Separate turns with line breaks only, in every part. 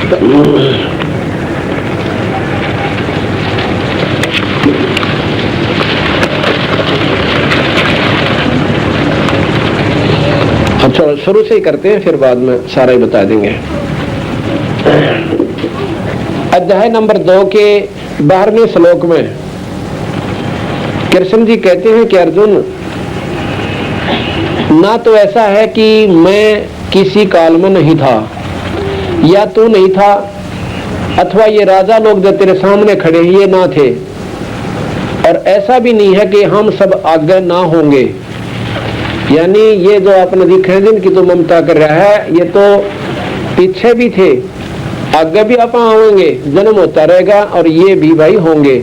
अच्छा, शुरू से ही करते हैं, फिर बाद में सारा ही बता देंगे। अध्याय नंबर 2 के 12वें श्लोक में कृष्ण जी कहते हैं कि अर्जुन, ना तो ऐसा है कि मैं किसी काल में नहीं था या तू नहीं था, अथवा ये राजा लोग जो तेरे सामने खड़े हैं ये ना थे, और ऐसा भी नहीं है कि हम सब आगे ना होंगे। यानी ये जो आपने दिखे जिनकी तो ममता कर रहा है, ये तो पीछे भी थे, आगे भी आप आएंगे, जन्म होता रहेगा और ये भी भाई होंगे।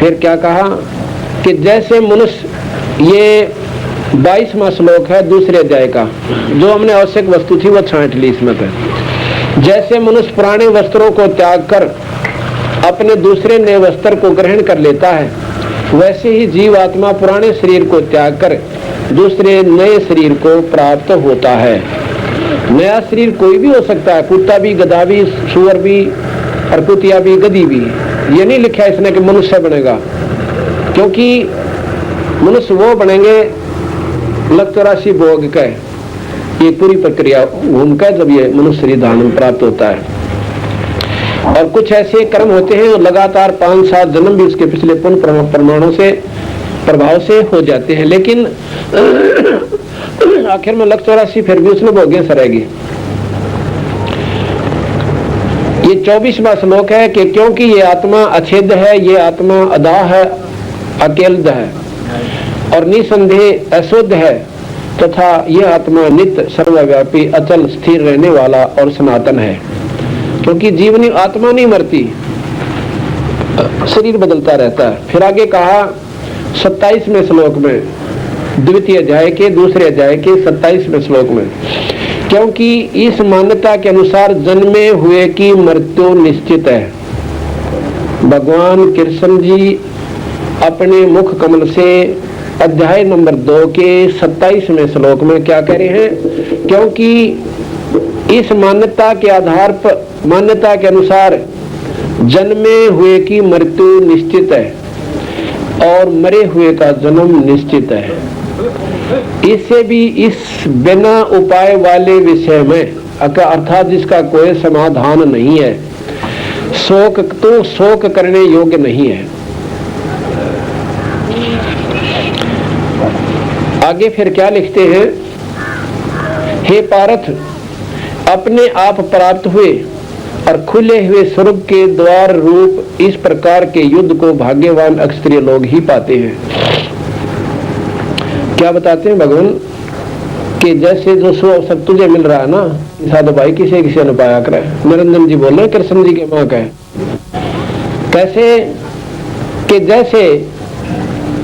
फिर क्या कहा कि जैसे मनुष्य, ये 22वां श्लोक है दूसरे अध्याय का, जो हमने आवश्यक वस्तु थी वो छांट ली इसमें पे। जैसे मनुष्य पुराने वस्त्रों को त्याग कर अपने दूसरे नए वस्त्र को ग्रहण कर लेता है, वैसे ही जीव आत्मा पुराने शरीर को त्याग कर दूसरे नए शरीर को प्राप्त होता है। नया शरीर कोई भी हो सकता है, कुत्ता भी, गधा भी, सुअर भी, और कुतिया भी, गधी भी। ये नहीं लिखा इसने कि मनुष्य बनेगा, क्योंकि मनुष्य वो बनेंगे लग 84 भोग का, ये पूरी प्रक्रिया घूमकर जब ये मनुष्य शरीर धारण प्राप्त होता है। और कुछ ऐसे कर्म होते हैं लगातार 5-7 जन्म भी उसके पिछले पुण्य प्रमाणों से प्रभाव से हो जाते हैं, लेकिन आखिर में लग 84 फिर भी उसने भोगे सरेगी। ये 24वां श्लोक है कि क्योंकि ये आत्मा अछेद है, ये आत्मा अदाह है, अकेल्द है और निसंदेह अशुद्ध है, तथा यह आत्मा नित्य सर्वव्यापी अचल स्थिर रहने वाला और सनातन है। क्योंकि जीवनी आत्मा नहीं मरती, शरीर बदलता रहता है। फिर आगे कहा 27वें श्लोक में, द्वितीय अध्याय के दूसरे अध्याय के 27वें श्लोक में, क्योंकि इस मान्यता के अनुसार जन्मे हुए की मृत्यु निश्चित है। भगवान कृष्ण जी अपने मुख कमल से अध्याय नंबर 2 के 27वें श्लोक में क्या कह रहे हैं? क्योंकि इस मान्यता के आधार पर, मान्यता के अनुसार जन्मे हुए की मृत्यु निश्चित है और मरे हुए का जन्म निश्चित है। इससे भी इस बिना उपाय वाले विषय में, अर्थात जिसका कोई समाधान नहीं है, शोक तो शोक करने योग्य नहीं है। आगे फिर क्या लिखते हैं? हे पार्थ, अपने आप प्राप्त हुए और खुले हुए स्वर्ग के द्वार रूप इस प्रकार के युद्ध को भाग्यवान अक्षत्रिय लोग ही पाते हैं। क्या बताते हैं भगवान कि जैसे जो सो अवसर तुझे मिल रहा है ना, साधु भाई किसे किसे न पाया करे। निरंजन जी बोले कृष्ण जी के मां कहे, कैसे कि जैसे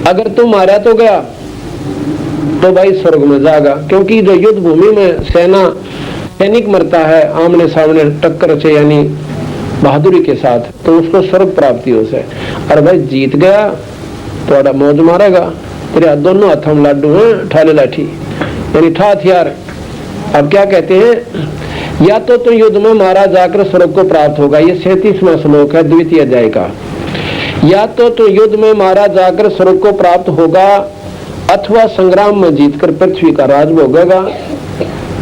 अगर तुम मारा तो गया तो भाई स्वर्ग में जाएगा, क्योंकि जो युद्ध भूमि में सैनिक मरता है आमने सामने टक्कर से, यानी बहादुरी के साथ, तो उसको स्वर्ग प्राप्ति हो से। और भाई जीत गया तो बड़ा मौज मारेगा, तेरे दोनों हाथों में लाडू हैं, ठाले लाठी यानी ठा हथियार। अब क्या कहते हैं? या तो युद्ध में मारा जाकर स्वर्ग को प्राप्त होगा, ये 37वां श्लोक है द्वितीय अध्याय का। या तो युद्ध में मारा जाकर स्वर्ग को प्राप्त होगा, अथवा संग्राम में जीतकर पृथ्वी का राज भोगेगा।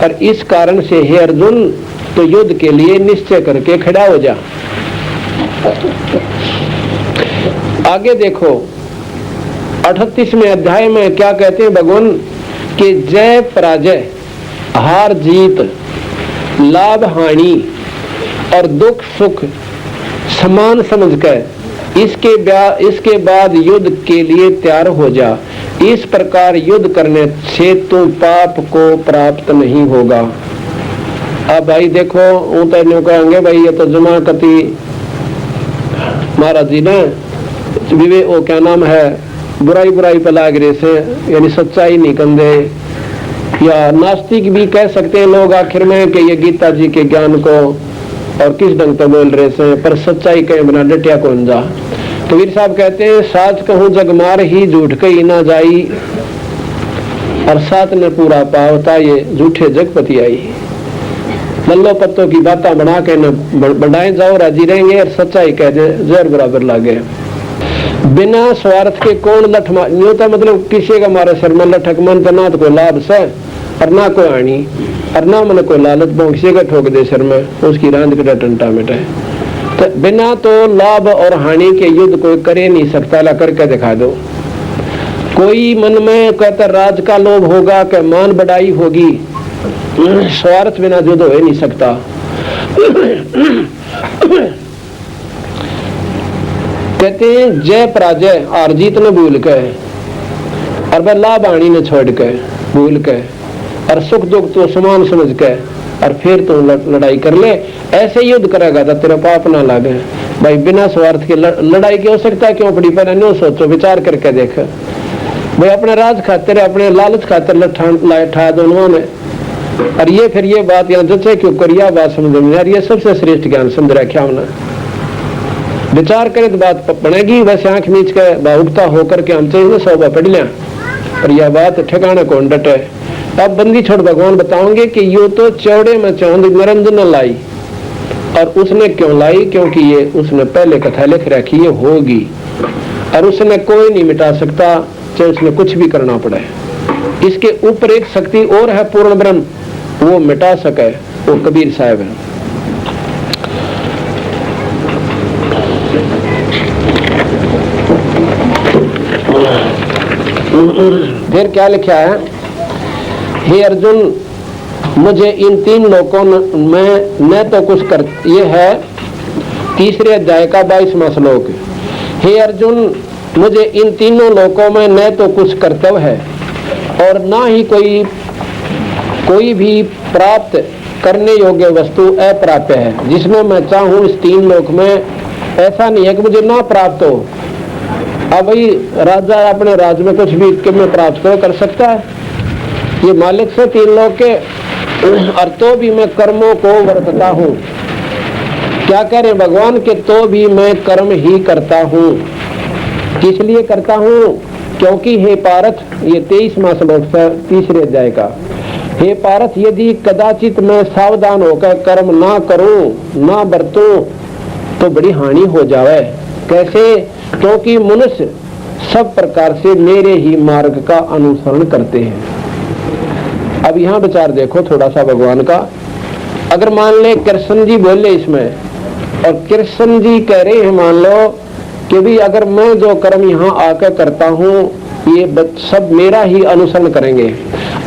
और इस कारण से हे अर्जुन, तो युद्ध के लिए निश्चय करके खड़ा हो जा। आगे देखो 38वें अध्याय में क्या कहते हैं भगवान कि जय पराजय, हार जीत, लाभ हानि और दुख सुख समान समझकर इसके बाद युद्ध के लिए तैयार हो जा। इस प्रकार युद्ध करने से तो पाप को प्राप्त नहीं होगा। अब भाई देखो ऊँटे कहेंगे भाई ये तो जमाकती महाराज जी ने विवेक वो क्या नाम है बुराई पे लाग रहे से, यानी सच्चाई नहीं कंदे, या नास्तिक भी कह सकते हैं लोग आखिर में कि ये गीता जी के ज्ञान को और किस ढंग पे बोल रहे से, पर सच्चाई कहे बिना डटिया कौन जा। कबीर साहब कहते हैं साच कहूँ जग मार ही झूठ कही ना जाई, और सात ने पूरा पावता ये झूठे जगपति आई। लल्लो पत्तों की बातें बना के न बढ़ाए जाओ, राजी रहेंगे, और सच्चाई कह दे जहर बराबर लागे। बिना स्वार्थ के कौन लठ यूं तो मतलब किसी का मारे सिर में लठक मन तो ना तो कोई लाभ से और ना कोई हानि और ना मन कोई लालच बहु किसी का ठोक दे सिर में, उसकी रांद कटा टंटा मिटे। तो बिना तो लाभ और हानि के युद्ध कोई करे नहीं सकता, ला करके दिखा दो। कोई मन में कहता राज का लोभ होगा कि मान बढ़ाई होगी, स्वार्थ बिना युद्ध हो नहीं सकता। कहते हैं जय पराजय हार जीत न भूल के और वह लाभ हानि न छोड़ के भूल के और सुख दुख तो समान समझ के और फिर तो लड़ाई कर ले। ऐसे युद्ध करेगा तो तेरा पाप ना लागे। भाई बिना स्वार्थ के लड़ाई की हो सकता है, क्यों पड़ी पहले नो सोचो, विचार करके देख। भाई अपने राज खातिर अपने लालच खातिर लठा दोनों ने, और ये फिर ये बात यहाँ जचे क्यों करिया बात समझ में यार, ये सबसे श्रेष्ठ ज्ञान समझ रखा हमने। विचार करे तो बात बनेगी, वैसे आंख मीच के भावुकता होकर के हम चाहिए सौबा पढ़ लिया, और यह बात ठिकाना कौन डटे। अब बंदी छोड़ भगवान बताओगे कि यो तो चौड़े में चौंध निरंजन लाई, और उसने क्यों लाई, क्योंकि ये उसने पहले कथा लिख रखी है होगी, और उसने कोई नहीं मिटा सकता, चाहे उसने कुछ भी करना पड़े। इसके ऊपर एक शक्ति और है पूर्ण ब्रह्म, वो मिटा सके, वो कबीर साहब है। फिर क्या लिखा है, हे अर्जुन मुझे इन तीन लोकों में न तो कुछ कर, ये है तीसरे अध्याय का 22वां श्लोक। हे अर्जुन मुझे इन तीनों लोकों में न तो कुछ कर्तव्य है और ना ही कोई भी प्राप्त करने योग्य वस्तु अप्राप्य है, जिसमें मैं चाहूं इस तीन लोक में ऐसा नहीं है कि मुझे ना प्राप्त हो। अब भाई राजा अपने राज्य में कुछ भी में प्राप्त कर सकता है, ये मालिक से तीन लोग के, और तो भी मैं कर्मों को वर्तता हूँ। क्या कह रहे भगवान के, तो भी मैं कर्म ही करता हूँ। किस लिए करता हूँ, क्योंकि हे पार्थ, ये 23वां श्लोक है तीसरे अध्याय का। हे पार्थ यदि कदाचित मैं सावधान होकर कर्म ना करूं ना बरतूं तो बड़ी हानि हो जावे। कैसे, क्योंकि मनुष्य सब प्रकार से मेरे ही मार्ग का अनुसरण करते हैं। अब यहाँ विचार देखो थोड़ा सा भगवान का। अगर मान ले कृष्ण जी बोले इसमें, और कृष्ण जी कह रहे हैं मान लो कि भी अगर मैं जो कर्म यहाँ आकर करता हूँ ये सब मेरा ही अनुसरण करेंगे,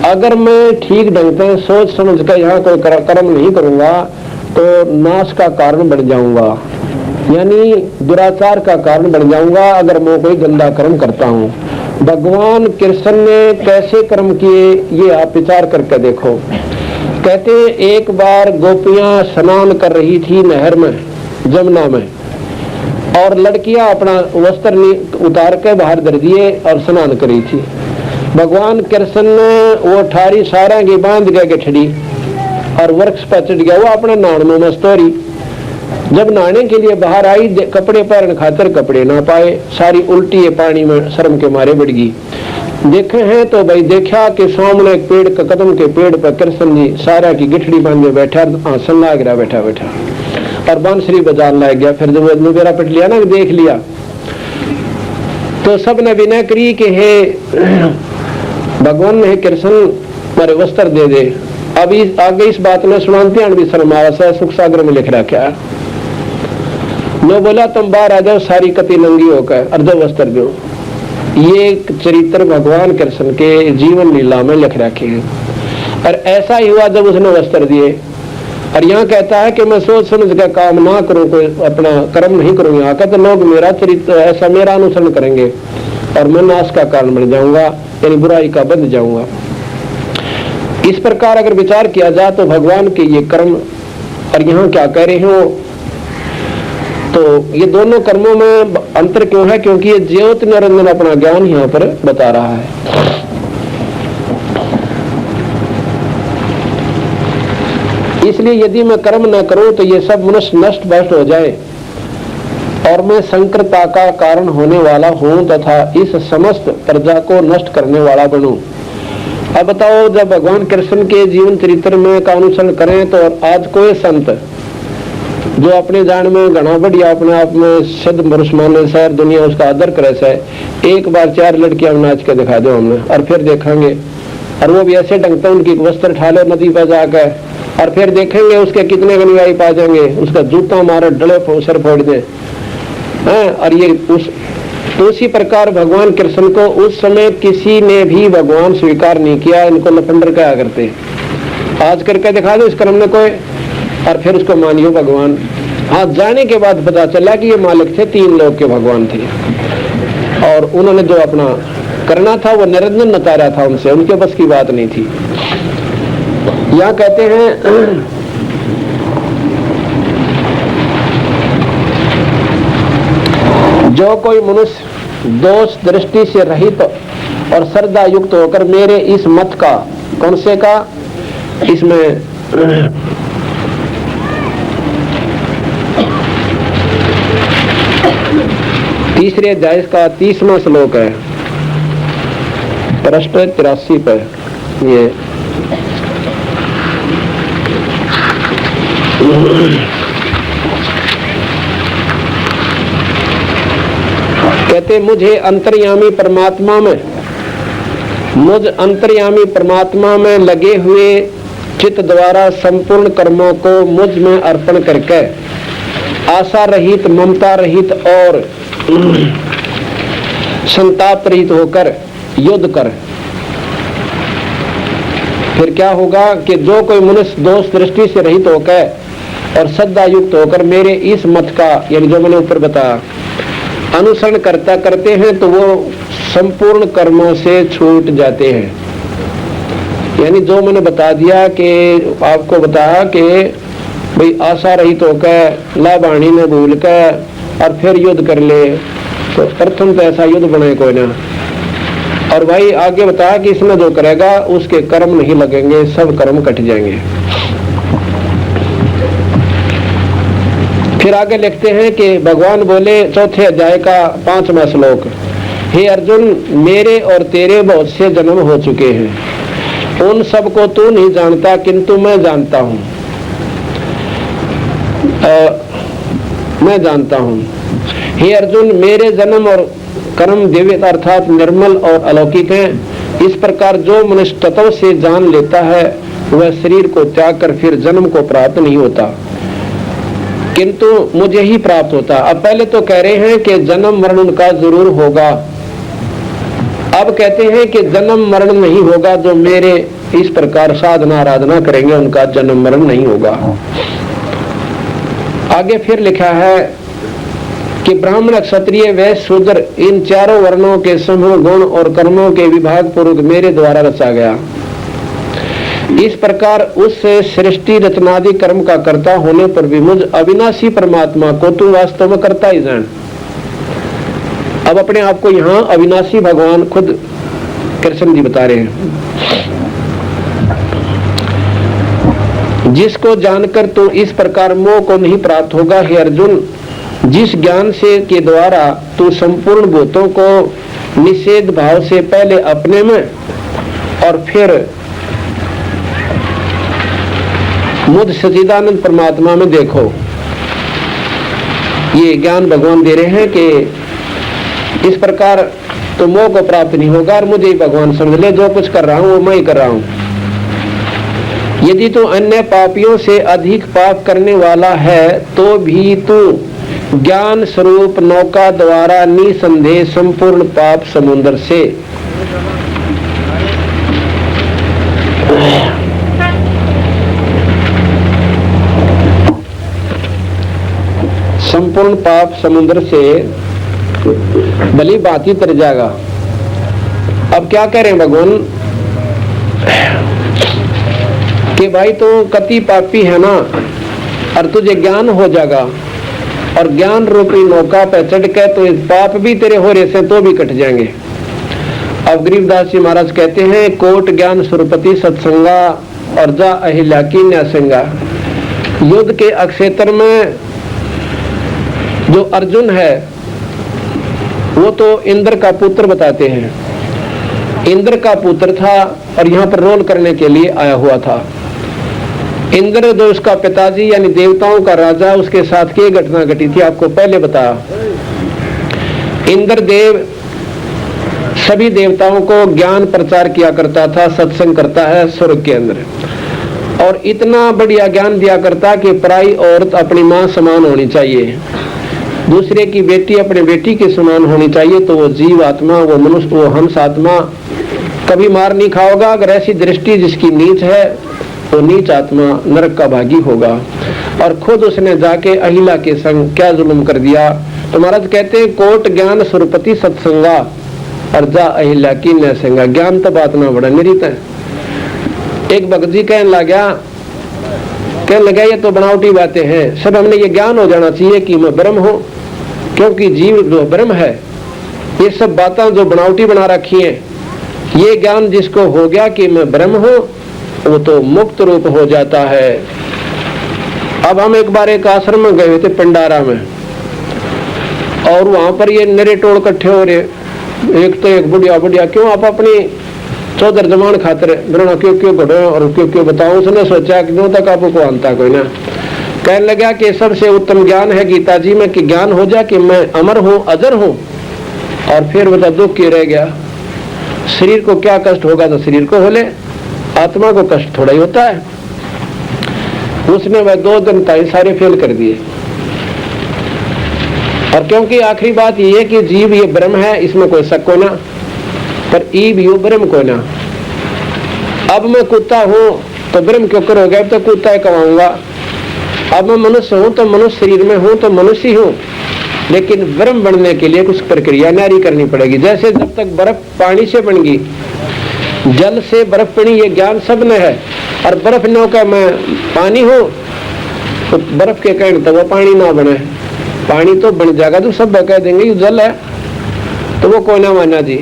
अगर मैं ठीक ढंग से सोच समझ कर यहाँ कोई कर्म नहीं करूंगा तो नाश का कारण बन जाऊंगा, यानी दुराचार का कारण बन जाऊंगा अगर मैं कोई गंदा कर्म करता हूँ। भगवान कृष्ण ने कैसे कर्म किए ये आप विचार करके देखो। कहते एक बार गोपियां स्नान कर रही थी नहर में, जमुना में, और लड़कियां अपना वस्त्र उतार के बाहर धर दिए और स्नान करी थी। भगवान कृष्ण ने वो ठारी सारंगी बांध के गठड़ी और वृक्ष पर चढ़ गया, वो अपने नहाने में मस्त हो रही। जब नहाने के लिए बाहर आई कपड़े पहन खातर कपड़े ना पाए, सारी उल्टी है पानी में शर्म के मारे बढ़ गई। देखे हैं तो भाई देखा कि सामने एक पेड़ का कदम के पेड़ पर कृष्ण जी सारा की गिठड़ी बांधे बैठा, आसन लाग रहा बैठा बैठा, और बांसुरी बजान लाग गया। फिर जब मेरा पिट लिया ना, देख लिया तो सबने विनय करी कि हे भगवान हे कृष्ण मेरे वस्त्र दे दे। अब आगे इस बात में सुनाते भी शर्मावस है, सुख सागर में लिख रखा है। नो बोला तुम बाहर आ जाओ सारी कति नंगी होकर अर्ध वस्त्र दो। ये चरित्र भगवान कृष्ण के जीवन लीला में लिख रखे हैं, और ऐसा ही हुआ जब उसने वस्त्र दिए। और यहाँ कहता है कि मैं सोच समझ कर काम ना करूं, कोई अपना कर्म नहीं करूं, यहाँ का तो लोग मेरा चरित्र ऐसा मेरा अनुसरण करेंगे और मैं नाश का कारण बन जाऊंगा, यानी बुराई का बन जाऊंगा। इस प्रकार अगर विचार किया जाए तो भगवान के ये कर्म, और यहाँ क्या कह रहे हो, तो ये दोनों कर्मों में अंतर क्यों है, क्योंकि ये ज्योत निरंजन अपना ज्ञान यहाँ पर बता रहा है। इसलिए यदि मैं कर्म न करूं तो ये सब मनुष्य नष्ट भ्रष्ट हो जाए और मैं संकरता का कारण होने वाला हूं तथा इस समस्त प्रजा को नष्ट करने वाला बनूं। अब बताओ, जब भगवान कृष्ण के जीवन चरित्र में का अनुसरण करें तो आज कोई संत जो अपने जान में घना बढ़िया अपने आप में सिद्ध पुरुष माने शहर दुनिया उसका आदर करे से, एक बार 4 लड़कियां नाच के दिखा दो हमने और फिर देखेंगे, और वो भी ऐसे ढंग से उनकी वस्त्र ठाले नदी पर जाकर, और फिर देखेंगे उसके कितने अनुयायी पा जाएंगे, उसका जूता मारे डले सिर फोड़ दे। और ये उसी प्रकार भगवान कृष्ण को उस समय किसी ने भी भगवान स्वीकार नहीं किया, इनको लफंडर कहा करते। आज करके दिखा दो इस क्रम में कोई, और फिर उसको मानियो भगवान। हाँ, जाने के बाद पता चला कि ये मालिक थे, 3 लोग के भगवान थे, और उन्होंने जो अपना करना था वो निरंजन नतारा था, उनसे उनके बस की बात नहीं थी। यहाँ कहते हैं जो कोई मनुष्य दोष दृष्टि से रहित और श्रद्धा युक्त होकर मेरे इस मत का, कौन से का, इसमें तीसरे अध्याय का 30वां श्लोक है, पृष्ठ 83 पर। ये कहते मुझे अंतर्यामी परमात्मा में, मुझ अंतर्यामी परमात्मा में लगे हुए चित्त द्वारा संपूर्ण कर्मों को मुझ में अर्पण करके आशा रहित, ममता रहित और संताप रहित होकर युद्ध कर। फिर क्या होगा कि जो कोई मनुष्य दोष दृष्टि से रहित होकर और श्रद्धा युक्त होकर मेरे इस मत का, यानी जो मैंने ऊपर बताया, अनुसरण करते हैं तो वो संपूर्ण कर्मों से छूट जाते हैं। यानी जो मैंने बता दिया कि आपको बताया कि भाई आशा रहित होकर लाभाणी ने भूल कर और फिर युद्ध कर ले, तो प्रथम तो ऐसा युद्ध बने कोई ना। और भाई आगे बताया कि इसमें जो करेगा उसके कर्म नहीं लगेंगे, सब कर्म कट जाएंगे। फिर आगे लिखते हैं कि भगवान बोले, चौथे अध्याय का 5वां श्लोक, हे अर्जुन, मेरे और तेरे बहुत से जन्म हो चुके हैं, उन सब को तू नहीं जानता किंतु मैं जानता हूँ। मैं जानता हूँ। हे अर्जुन, मेरे जन्म और कर्म दिव्य अर्थात निर्मल और अलौकिक हैं। इस प्रकार जो मनुष्य तत्व से जान लेता है वह शरीर को त्याग कर फिर जन्म को प्राप्त नहीं होता किंतु मुझे ही प्राप्त होता। अब पहले तो कह रहे हैं कि जन्म मरण उनका जरूर होगा, अब कहते हैं कि जन्म मरण नहीं होगा। जो मेरे इस प्रकार साधना आराधना करेंगे उनका जन्म मरण नहीं होगा। आगे फिर लिखा है कि ब्राह्मण, क्षत्रिय, वैश्य, शूद्र, इन चारों वर्णों के समूह गुण और कर्मों के विभाग पूर्वक मेरे द्वारा रचा गया। इस प्रकार उस सृष्टि रचनादि कर्म का कर्ता होने पर भी मुझ अविनाशी परमात्मा को तू वास्तव में करता ही जान। अब अपने आप को यहाँ अविनाशी भगवान खुद कृष्ण जी बता रहे हैं। जिसको जानकर तू इस प्रकार मोह को नहीं प्राप्त होगा। हे अर्जुन, जिस ज्ञान से के द्वारा तू संपूर्ण भूतों को निषेध भाव से पहले अपने में और फिर मुझ सच्चिदानंद परमात्मा में देखो, ये ज्ञान भगवान दे रहे हैं कि इस प्रकार तो मोह को प्राप्त नहीं होगा और मुझे ही भगवान समझ ले, जो कुछ कर रहा हूं वो मैं ही कर रहा हूं। यदि तू अन्य पापियों से अधिक पाप करने वाला है तो भी तू ज्ञान स्वरूप नौका द्वारा निसंदेह संपूर्ण पाप समुद्र से संपूर्ण पाप समुद्र से भली बात ही तर जाएगा। अब क्या कह रहे हैं भगवान कि भाई तो कति पापी है ना, और तुझे ज्ञान हो जाएगा और ज्ञान रूपी नौका पे चढ़ के तो इस पाप भी तेरे हो रहे से तो भी कट जाएंगे। अब गरीबदास जी महाराज कहते हैं, कोट ज्ञान सुरपति सत्संगा और जा अहिल्या की न्यासंगा। युद्ध के अक्षेत्र में जो अर्जुन है वो तो इंद्र का पुत्र बताते हैं, इंद्र का पुत्र था और यहाँ पर रोल करने के लिए आया हुआ था। इंद्र जो उसका पिताजी यानी देवताओं का राजा, उसके साथ क्या घटना घटी थी आपको पहले बताया। इंद्रदेव सभी देवताओं को ज्ञान प्रचार किया करता था, सत्संग करता है स्वर्ग के अंदर, और इतना बढ़िया ज्ञान दिया करता कि पराई औरत अपनी मां समान होनी चाहिए, दूसरे की बेटी अपने बेटी के समान होनी चाहिए, तो वो जीव आत्मा, वो मनुष्य, वो हंस आत्मा कभी मार नहीं खाओगा। अगर ऐसी दृष्टि जिसकी नीच है वो नीच आत्मा नरक का भागी होगा। और खुद उसने जाके अहिला के संग क्या जुल्म कर दिया। तो महाराज कहते हैं कोट ज्ञान सुरपति सत्संगा और जा अहिल्या की न संगा। ज्ञान तो बात ना बड़ा निरित है। एक भगत जी कहने लगा ये तो बनावटी बातें हैं, सब हमने ये ज्ञान हो जाना चाहिए कि मैं ब्रह्म हूँ, क्योंकि जीव जो ब्रह्म है, ये सब बातें जो बनावटी बना रखी हैं, ये ज्ञान जिसको हो गया कि मैं ब्रह्म हूँ वो तो मुक्त रूप हो जाता है। अब हम एक बार एक आश्रम में गए थे पिंडारा में, और वहां पर ये नरे टोल इकट्ठे हो रहे, एक तो एक बुढ़िया क्यों आप अपनी चौधर जमान खातर क्यों बढ़ो और क्यों बताओ। उसने सोचा कि क्यों तक आपको आंता कोई ना। कहने लगा कि सबसे उत्तम ज्ञान है गीता जी में कि ज्ञान हो जाए कि मैं अमर हूँ, अजर हूँ, और फिर बता दुख क्यों रह गया। शरीर को क्या कष्ट होगा तो शरीर को होले, आत्मा को कष्ट थोड़ा ही होता है। उसने वह 2 दिन तक सारे फेल कर दिए। और क्योंकि आखिरी बात यह है कि जीव ये ब्रह्म है, इसमें कोई शक को ना, पर ईब यू ब्रह्म को ना। अब मैं कुत्ता हूं तो ब्रह्म क्यों कर हो गया, अब तो कुत्ता ही कमाऊंगा। अब मैं मनुष्य हूं तो मनुष्य शरीर में हूं तो मनुष्य ही हूं, लेकिन ब्रह्म बनने के लिए कुछ प्रक्रिया नारी करनी पड़ेगी। जैसे जब तक बर्फ पानी से बन गई, जल से बर्फ बनी, ये ज्ञान सब में है। और बर्फ न का मैं पानी हूं तो बर्फ के कारण तो वो पानी ना बने, पानी तो बन जाएगा तो सब कह देंगे ये जल है, तो वो कोई ना माना जी।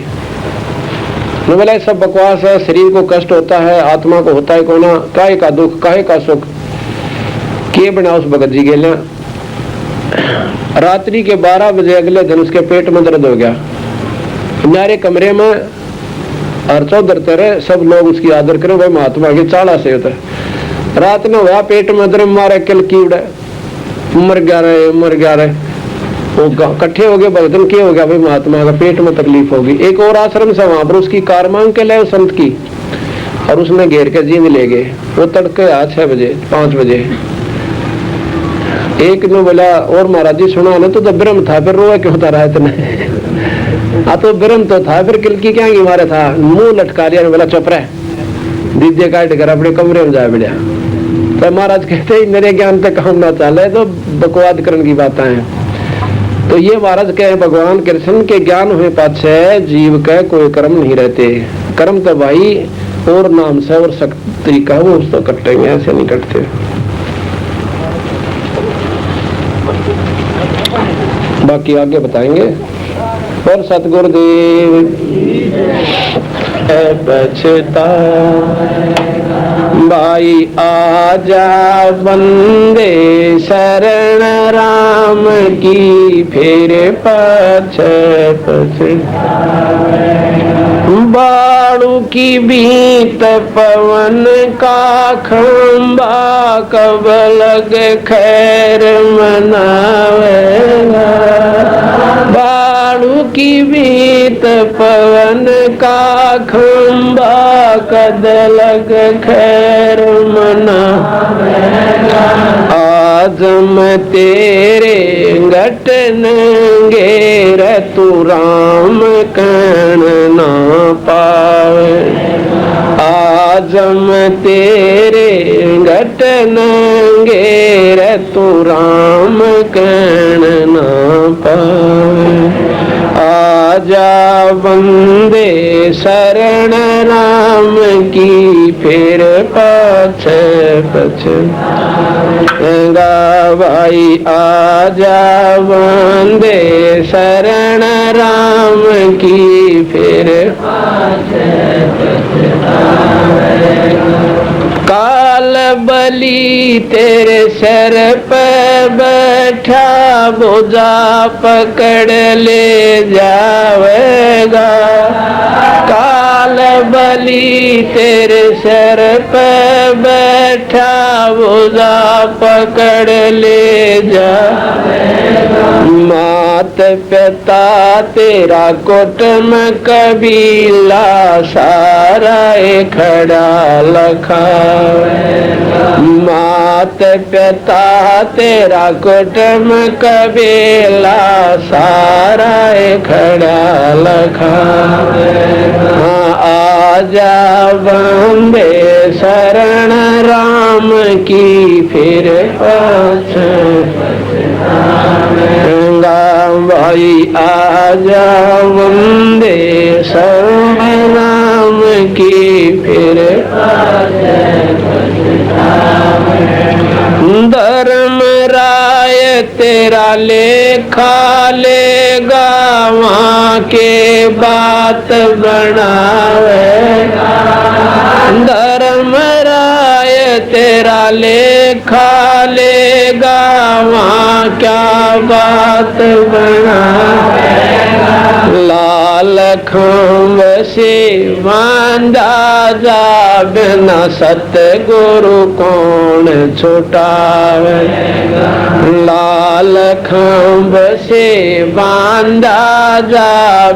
न बोला सब बकवास है, शरीर को कष्ट होता है, आत्मा को होता है कोना, काहे का दुख काहे का सुख के बना। उस भगत जी के लिए रात्रि के 12 बजे अगले दिन उसके पेट में दर्द हो गया, हमारे कमरे में, और चौधर तरह सब लोग उसकी आदर करें, वह महात्मा के चाड़ा से होता है। रात में हुआ पेट में दर्द, मारे कल कीड़ा मर गया रहे, वो इकट्ठे हो गए भगतन, क्या हो गया भाई महात्मा का पेट में तकलीफ होगी। एक और आश्रम से वहां पर उसकी कार मांग के लाए संत की, और उसने घेर के जीव ले गए। वो तड़के आज 6 बजे 5 बजे एक ने बोला और महाराज जी सुना ना, तो ब्रह्म था, फिर रोआ क्यों था रहा इतने। हाँ तो ब्रह्म तो था, फिर किलकी क्या मारे था, मुंह लटका लिया। बोला चुप रहे, दीजे काट कर अपने कमरे में जा मिला। तो महाराज कहते ही मेरे ज्ञान पे काम ना चले तो बकवाद करने की बातें हैं। तो ये महाराज कहे भगवान कृष्ण के ज्ञान हुए पाछे जीव के कोई कर्म नहीं रहते। कर्म तो भाई और नाम से और शक्ति का वो उसको कटेंगे, ऐसे नहीं कटते। बाकी आगे बताएंगे। और सतगुरुदेव बचता भाई आजा बंदे शरण राम की, फिर पछ बाड़ू की बीत पवन का खंबा, कब लग खैर मनावेगा। बाड़ू की बीत पवन का खंबा, कद लग खैर मनावेगा। आज मैं तेरे घट नंगे तू राम कण ना पावे। आज मैं तेरे घट नंगे तू राम कण ना पावे। आजा बंदे शरण राम की, फिर पछ भाई आजा बंदे शरण राम की, फिर काल बलि तेरे सर पे बैठा, बोझा पकड़ ले जावेगा। काल लाल बलि तेरे सर पे बैठा, बुझा पकड़ ले जा। मात पिता तेरा कुटुंब कबीला, सारा खड़ा लखावे। मात पिता तेरा कुटुंब कबीला, सारा खड़ा लखावे। आजा बंदे शरण राम की, फिर भाई आजा वंदे शरण राम की, फिर धर्म राय तेरा लेखा लेगा, वहाँ के बात बनावेगा। धर्म राय तेरा लेखा लेगा, वहाँ क्या बात बनावेगा। लाल खंभ से बांधा जा, बिना सतगुरु कौन छुटावेगा। लाल खंभ से बांधा जा,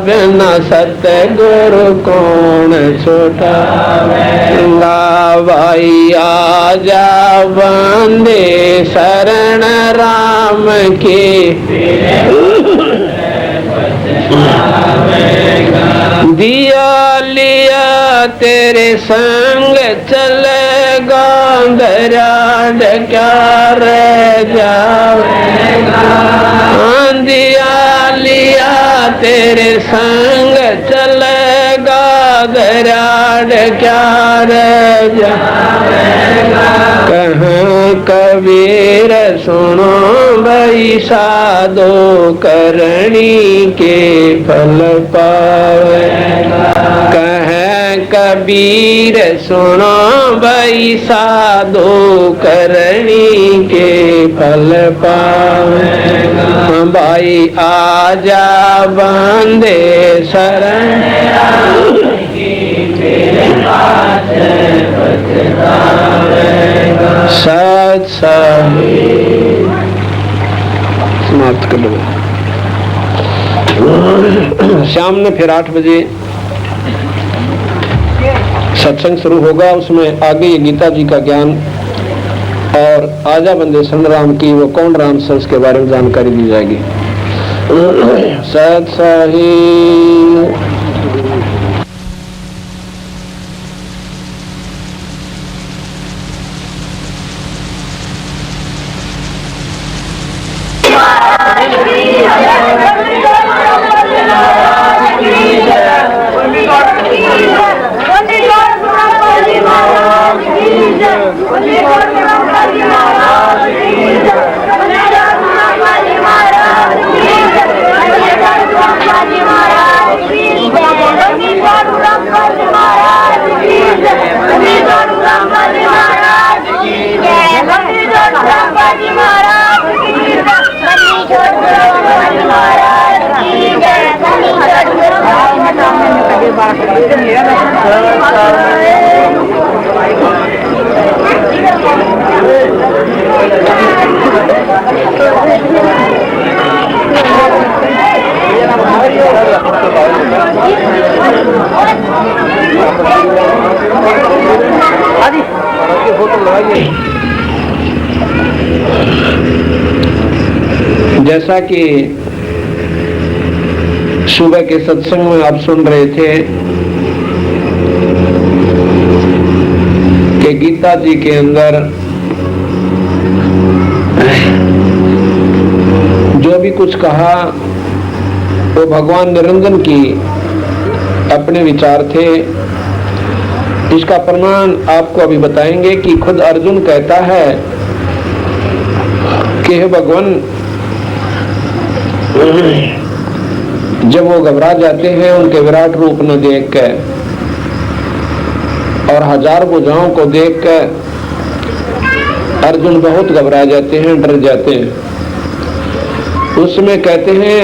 बिना सतगुरु कौन छुटावेगा। भाई आजा बंदे शरण राम के, दिया लिया तेरे संग चलेगा, दराड क्या रह जाएगा। दिया लिया तेरे संग चलेगा, दराड क्या रह जाएगा। कहाँ कबीर सुनो भाई, साधो करनी के फल पावेगा। कहाँ कबीर सुनो भाई, साधो करनी के फल पावेगा। भाई आजा बंदे शरण सत समाप्त कर लो। शाम में फिर 8 बजे सत्संग शुरू होगा। उसमें आगे ये गीता जी का ज्ञान और आजा बंदे शरण राम की, वो कौन राम से, उसके बारे में जानकारी दी जाएगी। सत साही। जैसा कि सुबह के सत्संग में आप सुन रहे थे कि गीता जी के अंदर जो भी कुछ कहा वो भगवान निरंजन की अपने विचार थे। इसका प्रमाण आपको अभी बताएंगे कि खुद अर्जुन कहता है कि हे भगवान, जब वो घबरा जाते हैं उनके विराट रूप न देख कर और हजार भुजाओं को देख कर अर्जुन बहुत घबरा जाते हैं, डर जाते हैं। उसमें कहते हैं,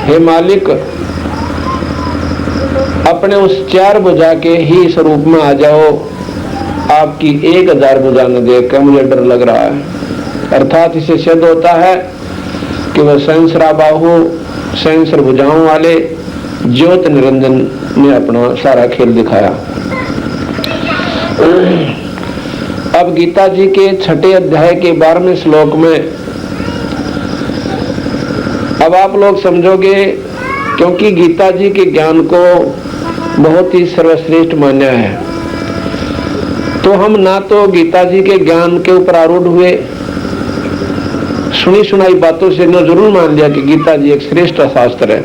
हे मालिक, अब अपने उस 4 भुजा के ही स्वरूप में आ जाओ, आपकी 1000 भुजा न देख कर मुझे डर लग रहा है। अर्थात इसे सिद्ध होता है कि वह सहस्रा बाहु, सहस्र भुजाओं वाले ज्योत निरंजन ने अपना सारा खेल दिखाया। अब गीता जी के 6 अध्याय के 12वें श्लोक में अब आप लोग समझोगे, क्योंकि गीता जी के ज्ञान को बहुत ही सर्वश्रेष्ठ माना है, तो हम ना तो गीता जी के ज्ञान के ऊपर आरूढ़ हुए, सुनी सुनाई बातों से न जरूर मान लिया कि गीता जी एक श्रेष्ठ शास्त्र है,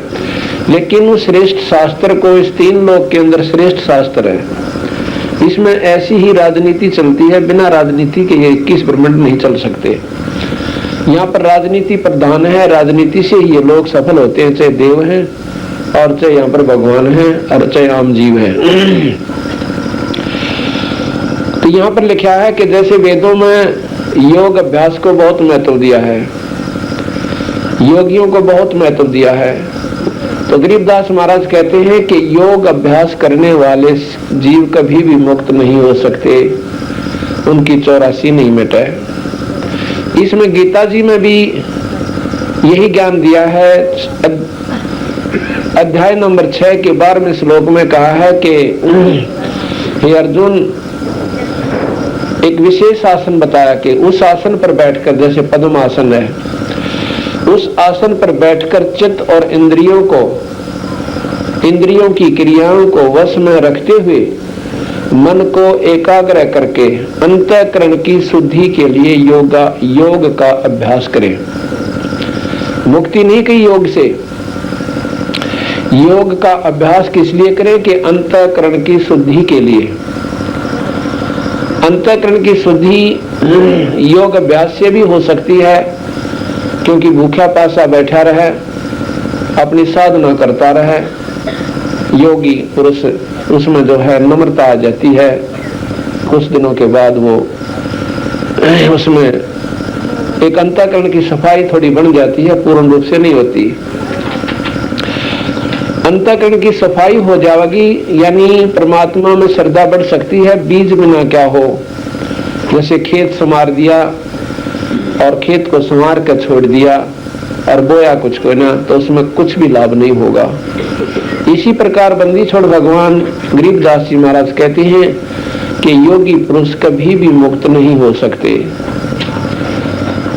लेकिन उस श्रेष्ठ शास्त्र को इस 3 लोक के अंदर श्रेष्ठ शास्त्र है, इसमें ऐसी ही राजनीति चलती है, बिना राजनीति के ये 21 ब्रह्मांड नहीं चल सकते। यहाँ पर राजनीति प्रधान है, राजनीति से ही ये लोग सफल होते हैं, चाहे देव हैं और चाहे यहाँ पर भगवान हैं और चाहे आम जीव हैं। तो यहाँ पर लिखा है कि जैसे वेदों में योग अभ्यास को बहुत महत्व दिया है, योगियों को बहुत महत्व दिया है, तो गरीबदास महाराज कहते हैं कि योग अभ्यास करने वाले जीव कभी भी मुक्त नहीं हो सकते, उनकी 84 नहीं मिटे। इसमें गीता जी में भी यही ज्ञान दिया है। अध्याय नंबर 6 के 12वें श्लोक में कहा है कि हे अर्जुन, एक विशेष आसन बताया कि उस आसन पर बैठकर, जैसे पद्म आसन है, उस आसन पर बैठकर चित्त और इंद्रियों की क्रियाओं को वश में रखते हुए मन को एकाग्र करके अंतःकरण की शुद्धि के लिए योग का अभ्यास करें। मुक्ति नहीं कही योग से, योग का अभ्यास किस लिए करें कि अंतःकरण की शुद्धि के लिए। अंतःकरण की शुद्धि योग अभ्यास से भी हो सकती है, क्योंकि भूखा प्यासा बैठा रहे, अपनी साधना करता रहे, योगी पुरुष उसमें जो है नम्रता आ जाती है, कुछ दिनों के बाद वो उसमें एक अंतःकरण की सफाई थोड़ी बन जाती है, पूर्ण रूप से नहीं होती। अंतःकरण की सफाई हो जाएगी, यानी परमात्मा में श्रद्धा बढ़ सकती है। बीज बिना क्या हो, जैसे खेत संवार दिया और खेत को संवार कर छोड़ दिया और बोया कुछ को ना, तो उसमें कुछ भी लाभ नहीं होगा। इसी प्रकार बंदी छोड़ भगवान गरीबदास जी महाराज कहते हैं कि योगी पुरुष कभी भी मुक्त नहीं हो सकते,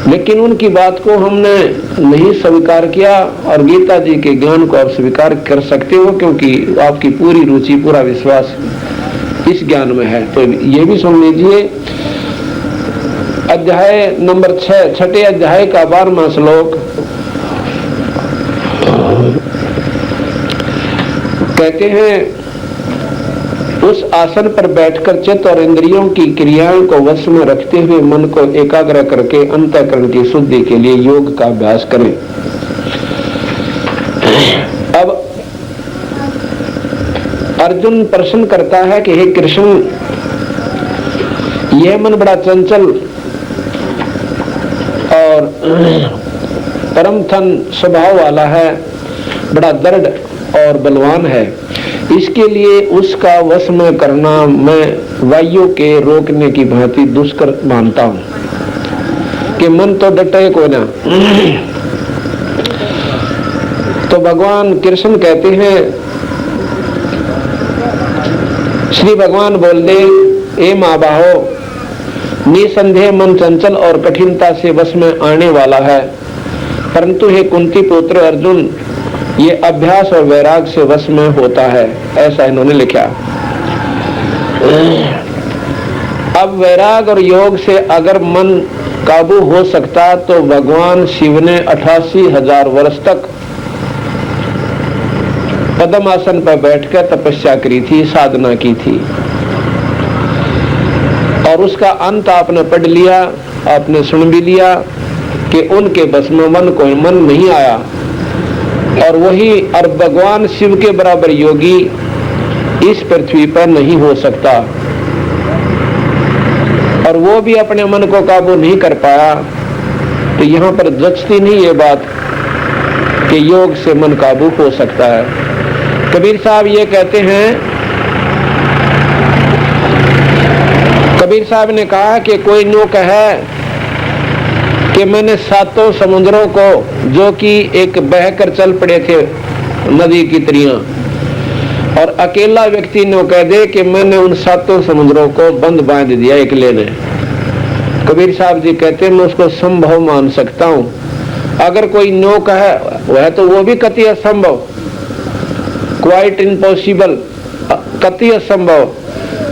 लेकिन उनकी बात को हमने नहीं स्वीकार किया और गीता जी के ज्ञान को आप स्वीकार कर सकते हो, क्योंकि आपकी पूरी रुचि, पूरा विश्वास इस ज्ञान में है। तो ये भी सुन लीजिए, अध्याय नंबर 6, 6 अध्याय का 12वां श्लोक कहते हैं, उस आसन पर बैठकर चित्त और इंद्रियों की क्रियाओं को वश में रखते हुए मन को एकाग्र करके अंतःकरण की शुद्धि के लिए योग का अभ्यास करें। अब अर्जुन प्रश्न करता है कि हे कृष्ण, यह मन बड़ा चंचल और परम थन स्वभाव वाला है, बड़ा दृढ़ और बलवान है, इसके लिए उसका वश में करना मैं वायु के रोकने की भांति दुष्कर मानता हूं कि मन तो डटे को ना। तो भगवान कृष्ण कहते हैं, श्री भगवान बोल दे, ए महाबाहो, निसंदेह मन चंचल और कठिनता से वश में आने वाला है, परंतु हे कुंती पुत्र अर्जुन, ये अभ्यास और वैराग से वश में होता है, ऐसा इन्होंने लिखा। अब वैराग और योग से अगर मन काबू हो सकता तो भगवान शिव ने 88,000 वर्ष तक पद्मासन पर बैठकर तपस्या करी थी, साधना की थी, और उसका अंत आपने पढ़ लिया, आपने सुन भी लिया कि उनके बस में मन नहीं आया, और वही और भगवान शिव के बराबर योगी इस पृथ्वी पर नहीं हो सकता, और वो भी अपने मन को काबू नहीं कर पाया। तो यहाँ पर जचती नहीं ये बात कि योग से मन काबू हो सकता है। कबीर साहब ये कहते हैं, कबीर साहब ने कहा कि कोई नो कहे कि मैंने सातों समुद्रों को, जो कि एक बहकर चल पड़े थे नदी की तरियां, और अकेला व्यक्ति नो कह दे कि मैंने उन सातों समुद्रों को बंद बांध दिया अकेले ने। कबीर साहब जी कहते हैं मैं उसको संभव मान सकता हूं। अगर कोई नो कहे वह तो वो भी कति असंभव, क्वाइट इम्पॉसिबल, कति असंभव।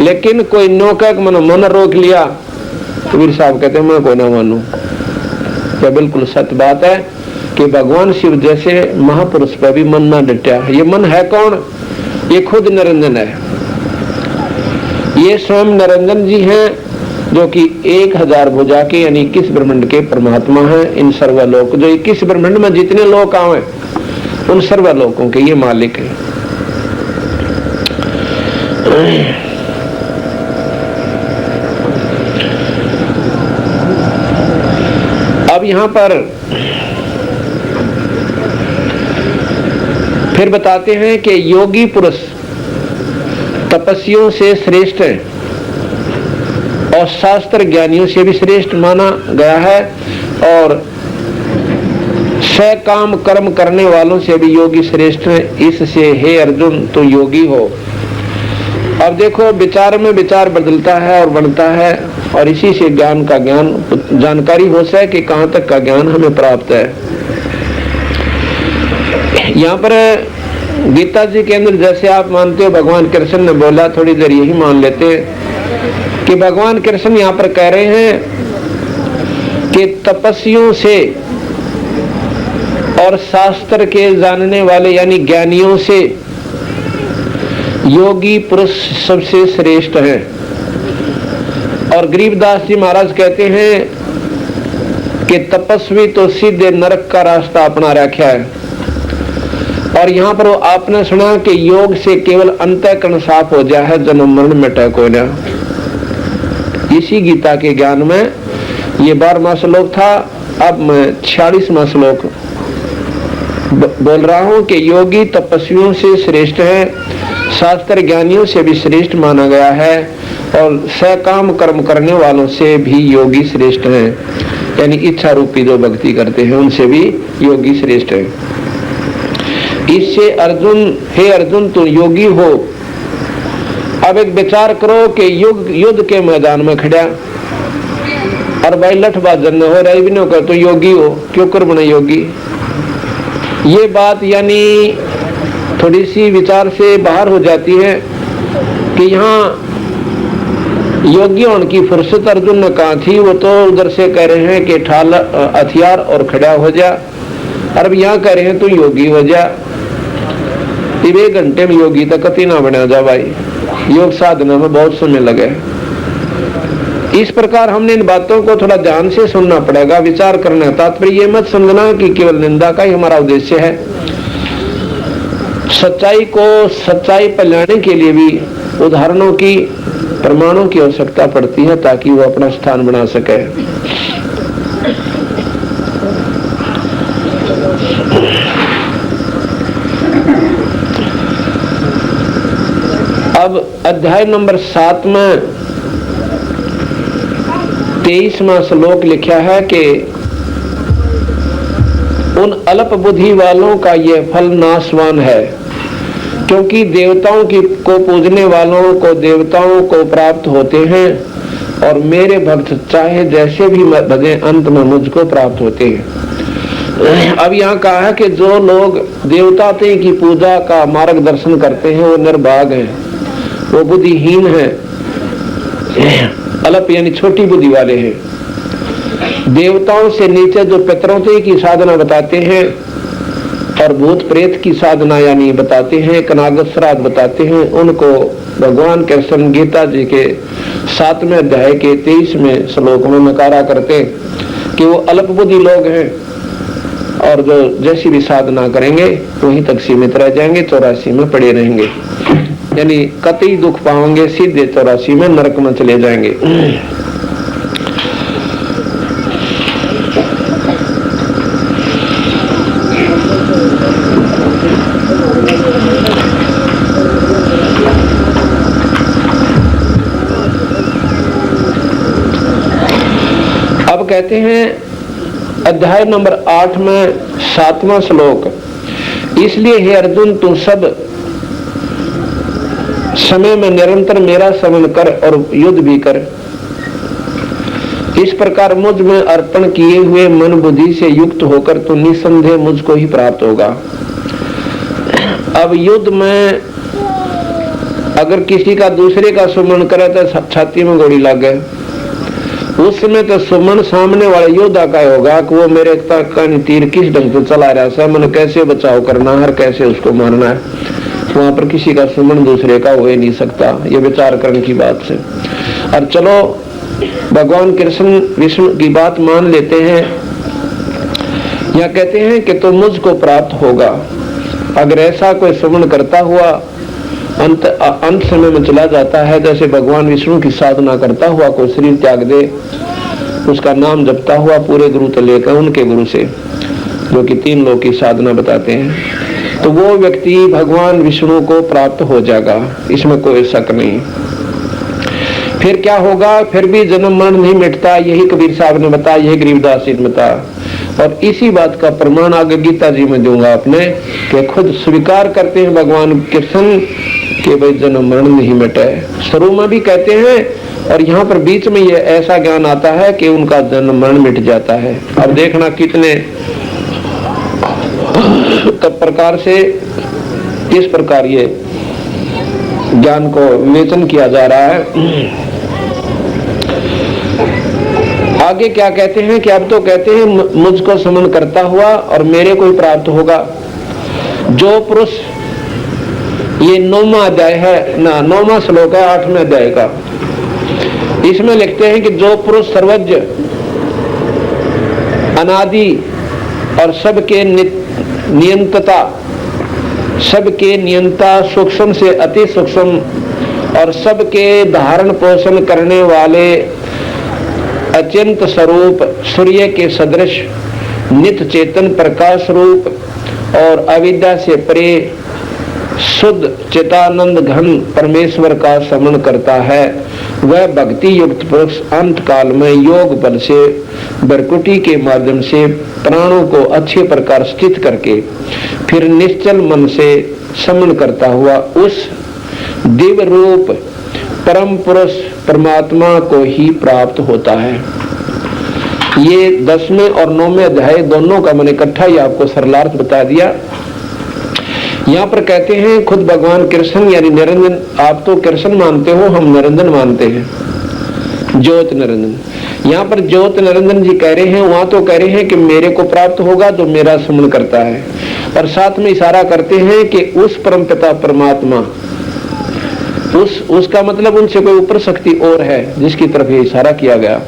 लेकिन कोई नो कह के मैंने मन रोक लिया, कबीर साहब कहते हैं मैं कोई ना मानू। यह बिल्कुल सत्य बात है कि भगवान शिव जैसे महापुरुष पर भी मन ना डटा। ये मन है कौन? ये खुद निरंजन है। ये स्वयं निरंजन जी हैं, जो कि 1000 भुजा के यानी 21 ब्रह्मांड के परमात्मा हैं। इन सर्वलोक, जो 21 ब्रह्मांड में जितने लोक आए उन सर्वलोकों के ये मालिक हैं। अब यहां पर फिर बताते हैं कि योगी पुरुष तपस्वियों से श्रेष्ठ है और शास्त्र ज्ञानियों से भी श्रेष्ठ माना गया है, और सकाम कर्म करने वालों से भी योगी श्रेष्ठ है। इससे हे अर्जुन तो योगी हो। अब देखो, विचार में विचार बदलता है और बनता है, और इसी से ज्ञान का ज्ञान जानकारी हो सके कि कहां तक का ज्ञान हमें प्राप्त है। यहाँ पर गीता जी के अंदर जैसे आप मानते हो भगवान कृष्ण ने बोला, थोड़ी देर यही मान लेते कि भगवान कृष्ण यहाँ पर कह रहे हैं कि तपस्वियों से और शास्त्र के जानने वाले यानी ज्ञानियों से योगी पुरुष सबसे श्रेष्ठ है। और गरीबदास जी महाराज कहते हैं कि तपस्वी तो सीधे नरक का रास्ता अपना रखा है। और यहाँ पर वो आपने सुना कि योग से केवल अंतःकरण साफ हो जाए है, जन्म मरण मिटे कोई ना। इसी गीता के ज्ञान में ये 12वां श्लोक था। अब मैं 46वां श्लोक बोल रहा हूं कि योगी तपस्वियों से श्रेष्ठ है, शास्त्र ज्ञानियों से भी श्रेष्ठ माना गया है, और सकाम कर्म करने वालों से भी योगी श्रेष्ठ है। यानी इच्छा रूपी जो भक्ति करते हैं उनसे भी योगी श्रेष्ठ है। इससे अर्जुन, हे अर्जुन तू योगी हो। अब एक विचार करो कि युद्ध के मैदान में खड़ा और भाई लठबाज जन हो रही भी नहीं कर तो योगी हो, क्यों कर बने योगी? ये बात यानी थोड़ी सी विचार से बाहर हो जाती है कि यहाँ योगी होने की फुर्सत अर्जुन ने कहा थी। वो तो उधर से कह रहे हैं कि ठाल हथियार और खड़ा हो जा, और अब यहाँ कह रहे हैं तू योगी हो जा। 1 घंटे में योगी तक कति ना बना जा भाई, योग साधना में बहुत समय लगे। इस प्रकार हमने इन बातों को थोड़ा ध्यान से सुनना पड़ेगा, विचार करना। तात्पर्य ये मत समझना कि केवल निंदा का ही हमारा उद्देश्य है। सच्चाई को सच्चाई पर लाने के लिए भी उदाहरणों की, प्रमाणों की आवश्यकता पड़ती है ताकि वो अपना स्थान बना सके। अब अध्याय नंबर 7 में 23वां श्लोक लिखा है कि उन अल्प बुद्धि वालों का यह फल नाशवान है, क्योंकि देवताओं की को पूजने वालों को देवताओं को प्राप्त होते हैं, और मेरे भक्त चाहे जैसे भी भजे अंत में मुझको प्राप्त होते हैं। अब यहाँ कहा है कि जो लोग देवता की पूजा का मार्गदर्शन करते हैं वो निर्भाग हैं, वो बुद्धिहीन हैं, अल्प यानी छोटी बुद्धि वाले हैं। देवताओं से नीचे जो पितरों की साधना बताते हैं और भूत प्रेत की साधना यानी बताते हैं, कनागत श्राद्ध बताते हैं, उनको भगवान कृष्ण गीता जी के 7वें अध्याय के 23वें श्लोक में नकारा करते कि वो अल्प बुद्धि लोग हैं, और जो जैसी भी साधना करेंगे वहीं तक सीमित रह जाएंगे, 84 में पड़े रहेंगे, यानी कतई दुख पाएंगे, सीधे 84 में नरक में चले जाएंगे। अब कहते हैं अध्याय नंबर 8 में 7वां श्लोक, इसलिए हे अर्जुन तू सब समय में निरंतर मेरा स्मरण कर और युद्ध भी कर। इस प्रकार मुझ में अर्पण किए हुए मन बुद्धि से युक्त होकर तो निसंदेह मुझको ही प्राप्त होगा। अब युद्ध में अगर किसी का दूसरे का सुमन करे तो छाती में गोली लग गए, उस समय तो सुमन सामने वाले योद्धा का होगा कि वो मेरे तक तीर किस ढंग से चला रहा है, मन कैसे बचाव करना है, कैसे उसको मारना है। वहां पर किसी का सुमन दूसरे का हो ही नहीं सकता, ये विचार करने की बात से। और चलो भगवान कृष्ण विष्णु की बात मान लेते हैं, या कहते हैं कि तो मुझको प्राप्त होगा। अगर ऐसा कोई सुमन करता हुआ अंत समय में चला जाता है, जैसे भगवान विष्णु की साधना करता हुआ कोई शरीर त्याग दे, उसका नाम जपता हुआ पूरे गुरु तो लेकर उनके गुरु से, जो कि 3 लोक की साधना बताते हैं, तो वो व्यक्ति भगवान विष्णु को प्राप्त हो जाएगा, इसमें कोई शक नहीं। फिर क्या होगा, फिर भी जन्म मरण नहीं मिटता, यही कबीर साहब ने बताया, यही गरीबदास जी ने बताया। और इसी बात का प्रमाण आगे गीता जी में दूंगा आपने, कि खुद स्वीकार करते हैं भगवान कृष्ण कि भाई जन्म मरण नहीं मिटे। शुरू में भी कहते हैं और यहाँ पर बीच में ये ऐसा ज्ञान आता है कि उनका जन्म मरण मिट जाता है। अब देखना कितने प्रकार से किस प्रकार ये ज्ञान को विवेचन किया जा रहा है। आगे क्या कहते हैं कि अब तो कहते हैं मुझको समन करता हुआ और मेरे को ही प्राप्त होगा। जो पुरुष, ये 9वां अध्याय है ना, 9वां श्लोक है 8वें अध्याय का। इसमें लिखते हैं कि जो पुरुष सर्वज्ञ अनादि और सबके नियंता, सबके नियंता, सूक्ष्म से अति सूक्ष्म और सबके धारण पोषण करने वाले अत्यंत स्वरूप, सूर्य के सदृश नित्य चेतन प्रकाश रूप और अविद्या से परे शुद्ध चितानंद घन परमेश्वर का समन करता है, वह भक्ति युक्त पुरुष अंत काल में योग बल से बरकुटी के माध्यम से प्राणों को अच्छे प्रकार स्थित करके फिर निश्चल मन से समन करता हुआ उस दिव्य रूप परम पुरुष परमात्मा को ही प्राप्त होता है। ये 10वें और 9वें अध्याय दोनों का मैंने इकट्ठा ही आपको सरलार्थ बता दिया। यहाँ पर कहते हैं खुद भगवान कृष्ण यानी निरंजन, आप तो कृष्ण मानते हो, हम निरंजन मानते हैं, ज्योत निरंजन। यहाँ पर ज्योत निरंजन जी कह रहे हैं, वहां तो कह रहे हैं कि मेरे को प्राप्त होगा जो मेरा सुमन करता है, और साथ में इशारा करते हैं कि उस परमपिता परमात्मा, उसका मतलब उनसे कोई ऊपर शक्ति और है जिसकी तरफ ये इशारा किया गया।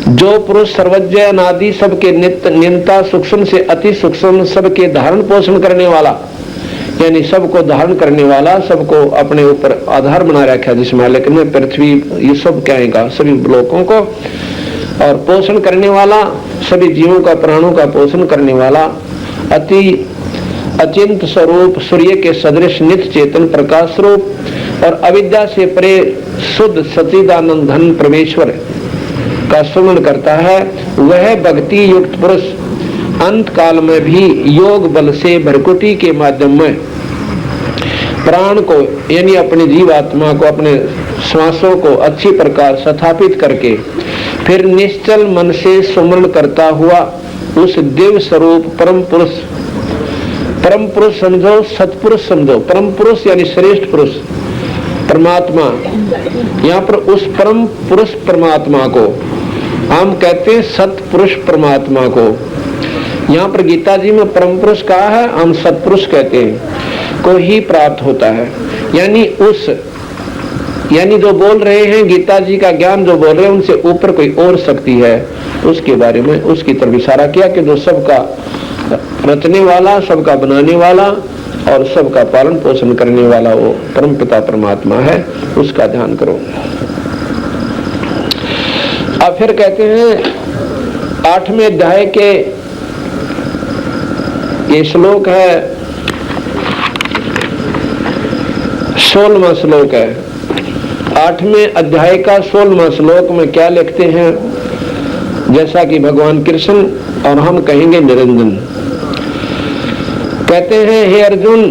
जो पुरुष सर्वज्ञ अनादि, सबके नित्य नियंता, सूक्ष्म से अति सूक्ष्म, सबके धारण पोषण करने वाला, यानी सबको धारण करने वाला, सबको अपने ऊपर आधार बना रखा जिस मालिक ने पृथ्वी ये सब कहेगा सभी लोगों को, और पोषण करने वाला, सभी जीवों का प्राणों का पोषण करने वाला, अति अचिंत स्वरूप, सूर्य के सदृश नित्य चेतन प्रकाश स्वरूप और अविद्या से परे शुद्ध सच्चिदानंद घन परमेश्वर का सुमन करता है, वह भक्ति युक्त पुरुष अंत काल में भी योग बल से भरकुटी के माध्यम में प्राण को यानी अपने जीवात्मा को, अपने श्वासों को अच्छी प्रकार स्थापित करके फिर निश्चल मन से सुमन करता हुआ उस दिव्य स्वरूप परम पुरुष समझो, सत्पुरुष समझो, परम पुरुष यानी श्रेष्ठ पुरुष परमात्मा, यहाँ पर उस परम पुरुष परमात्मा को हम कहते हैं सत्पुरुष परमात्मा को। यहाँ पर गीता जी में परम पुरुष कहा है, हम सत्पुरुष कहते हैं, को ही प्राप्त होता है। यानी जो बोल रहे हैं गीता जी का ज्ञान जो बोल रहे हैं उनसे ऊपर कोई और शक्ति है, उसके बारे में उसकी तरफ इशारा किया कि जो सबका रचने वाला, सबका बनाने वाला और सबका पालन पोषण करने वाला वो परमपिता परमात्मा है, उसका ध्यान करो। अब फिर कहते हैं 8वें अध्याय के ये श्लोक है, 16वां श्लोक है। 8वें अध्याय का 16वां श्लोक में क्या लिखते हैं, जैसा कि भगवान कृष्ण और हम कहेंगे निरंजन। कहते हैं, हे अर्जुन,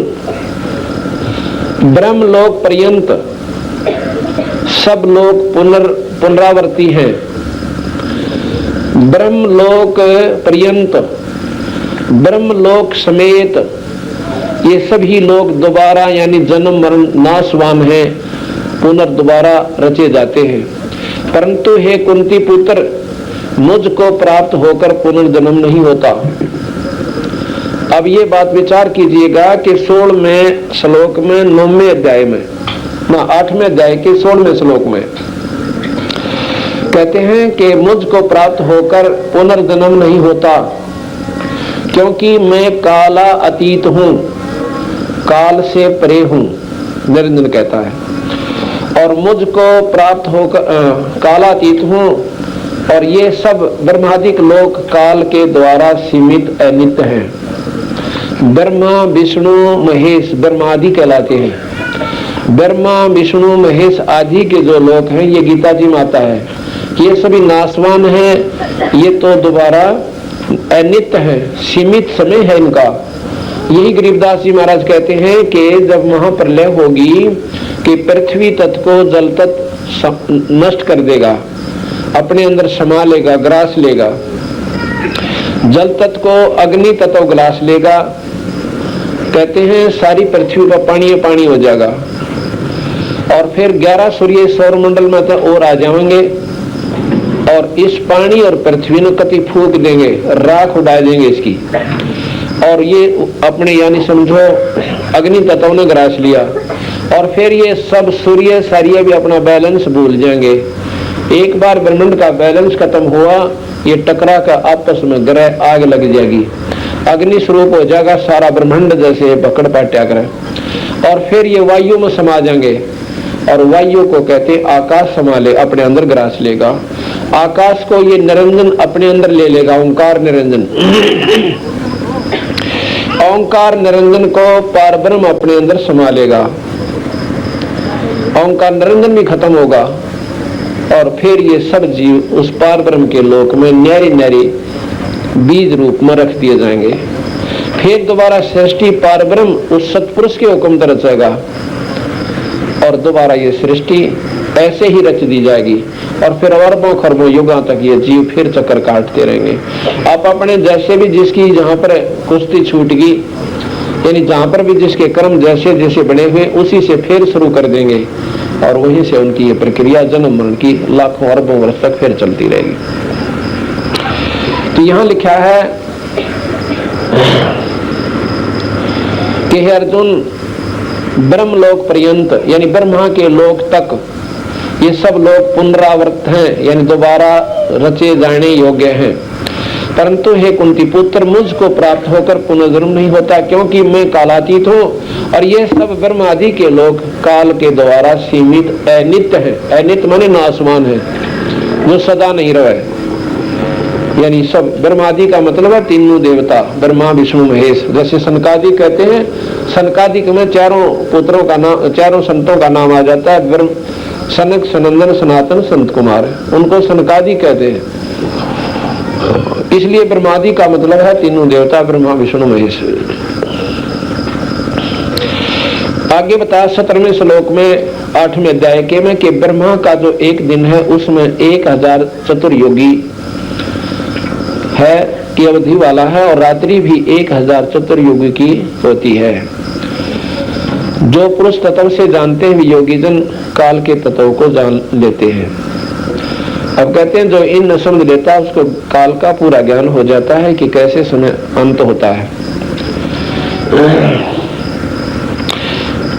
ब्रह्मलोक पर्यंत सब लोग पुनरावर्ती हैं। ब्रह्मलोक पर्यंत, ब्रह्मलोक समेत ये सभी लोग दोबारा यानी जन्म मरण नाशवान हैं, पुनर्दोबारा रचे जाते हैं। परंतु हे कुंती पुत्र, मुझको प्राप्त होकर पुनर्जन्म नहीं होता। अब ये बात विचार कीजिएगा कि 16वें श्लोक में 9वें अध्याय में 8वें अध्याय के 16वें श्लोक में कहते हैं कि मुझको प्राप्त होकर पुनर्जन्म नहीं होता, क्योंकि मैं काला अतीत हूं, काल से परे हूं, निरंजन कहता है। और मुझको प्राप्त होकर कालातीत हूं, और ये सब ब्रह्मादिक लोक काल के द्वारा सीमित अनित्य हैं। ब्रह्मा विष्णु महेश ब्रह्मादि कहलाते हैं। ब्रह्मा विष्णु महेश आदि के जो लोक हैं, ये गीता जी में आता है, ये सभी नाशवान हैं, ये तो दोबारा अनित्य है, सीमित समय है इनका। यही गरीबदास जी महाराज कहते हैं कि जब महाप्रलय होगी कि पृथ्वी तत्व को जल तत्व नष्ट कर देगा, अपने अंदर समा लेगा, ग्रास लेगा, जल तत्व को अग्नि तत्व ग्रास लेगा। कहते हैं सारी पृथ्वी का पानी पानी हो जाएगा, और फिर 11 सूर्य सौर मंडल में तो और आ जाएंगे, और इस पानी और पृथ्वी ने कति फूंक देंगे, राख उड़ा देंगे इसकी, और ये अपने यानी समझो अग्नि तत्व ने ग्रास लिया, और फिर ये सब सूर्य सारिये भी अपना बैलेंस भूल जाएंगे। एक बार ब्रह्मांड का बैलेंस खत्म हुआ, ये टकरा का आपस में ग्रह आग लग जाएगी, अग्नि स्वरूप हो जाएगा सारा ब्रह्मांड, जैसे पकड़ पाट्या ग्रह, और फिर ये वायु में समा जाएंगे, और वायु को कहते आकाश समा ले, अपने अंदर ग्रास लेगा। आकाश को ये निरंजन अपने अंदर ले लेगा, ओंकार निरंजन। ओंकार निरंजन को पारब्रह्म अपने अंदर समा लेगा। ओंकार निरंजन भी खत्म होगा, और फिर ये सब जीव उस पारब्रह्म के लोक में न्यारी न्यारी बीज रूप में रख दिए जाएंगे। फिर दोबारा सृष्टि पारब्रह्म उस सतपुरुष के हुक्म पर रचेगा, और दोबारा ये सृष्टि ऐसे ही रच दी जाएगी, और फिर अरबों खरबों युगों तक ये जीव फिर चक्कर काटते रहेंगे। आप अपने जैसे भी जिसकी जहां पर कुश्ती छूट गई, यानी जहां पर भी जिसके कर्म जैसे जैसे बने हुए, उसी से फिर शुरू कर देंगे, और वहीं से उनकी ये प्रक्रिया जन्म मरण की लाखों अरबों वर्ष तक फिर चलती रहेगी। तो यहां लिखा है कि हे अर्जुन, ब्रह्मलोक पर्यंत यानी ब्रह्मा के लोक तक ये सब लोग पुनरावर्त हैं, यानी दोबारा रचे जाने योग्य हैं। परंतु हे कुंती पुत्र, मुझको प्राप्त होकर पुनर्जन्म नहीं होता, क्योंकि मैं कालातीत हूँ, और ये सब ब्रह्म आदि के लोग काल के द्वारा सीमित अनित्य है। अनित्य माने नाशवान है, जो सदा नहीं रहे। यानी सब ब्रह्मादि का मतलब है तीनों देवता, ब्रह्मा विष्णु महेश। जैसे सनकादि कहते हैं, सनकादिक में चारों पुत्रों का नाम, चारों संतों का नाम आ जाता है। ब्रह्म सनक, सनंदन, सनातन, संत कुमार, उनको सनकादि कहते हैं। इसलिए ब्रह्मादि का मतलब है तीनों देवता, ब्रह्मा विष्णु महेश। आगे बताया 17वें श्लोक में 8वें अध्याय के में कि ब्रह्मा का जो एक दिन है उसमें 1000 चतुर्युगी है की अवधि वाला है, और रात्रि भी 1000 चतुर्युगी की होती है। जो पुरुष तत्व से जानते हैं योगी जन काल के तत्व को जान लेते हैं। अब कहते हैं जो इन न समझ लेता है उसको काल का पूरा ज्ञान हो जाता है कि कैसे समय अंत होता है।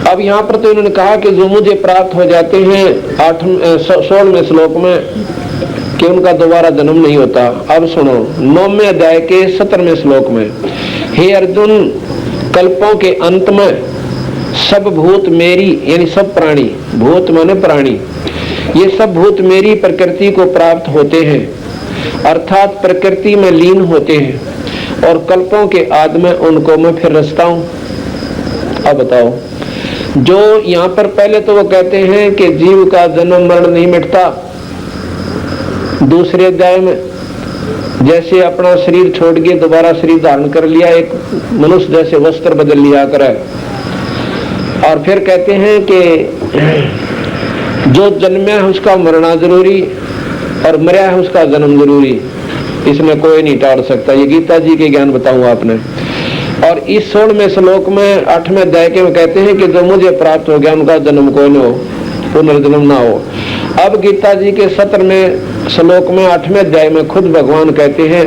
अब यहाँ पर तो इन्होंने कहा कि जो मुझे प्राप्त हो जाते हैं 16वें श्लोक में कि उनका दोबारा जन्म नहीं होता। अब सुनो 9वें अध्याय के 17वें श्लोक में, हे अर्जुन, कल्पों के अंत में सब भूत मेरी यानी सब प्राणी, भूत माने प्राणी, ये सब भूत मेरी प्रकृति को प्राप्त होते हैं, अर्थात प्रकृति में लीन होते हैं, और कल्पों के आद में उनको मैं फिर रचता हूं। अब बताओ, जो यहाँ पर पहले तो वो कहते हैं कि जीव का जन्म मरण नहीं मिटता दूसरे अध्याय में, जैसे अपना शरीर छोड़ के दोबारा शरीर धारण कर लिया, एक मनुष्य जैसे वस्त्र बदल लिया करे। और फिर कहते हैं कि जो जन्मा है उसका मरना जरूरी और मरा है उसका जन्म जरूरी, इसमें कोई नहीं टाल सकता। ये गीता जी के ज्ञान बताऊंगा आपने। और इस 16वें श्लोक में 8वें अध्याय के में कहते हैं कि जो मुझे प्राप्त हो गया उनका जन्म कोई न हो, पुनर्जन्म ना हो। अब गीता जी के 17वें श्लोक में 8वें अध्याय में खुद भगवान कहते हैं,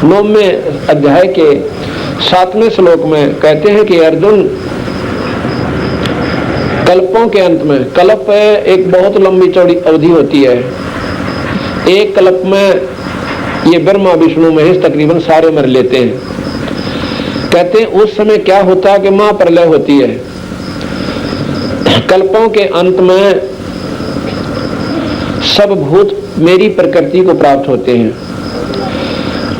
9वें अध्याय के 7वें श्लोक में कहते हैं कि अर्जुन, कल्पों के अंत में, कल्प एक बहुत लंबी चौड़ी अवधि होती है। एक कल्प में ये ब्रह्मा विष्णु महेश तकरीबन सारे मर लेते हैं। कहते हैं उस समय क्या होता है कि महाप्रलय होती है। कल्पों के अंत में सब भूत मेरी प्रकृति को प्राप्त होते हैं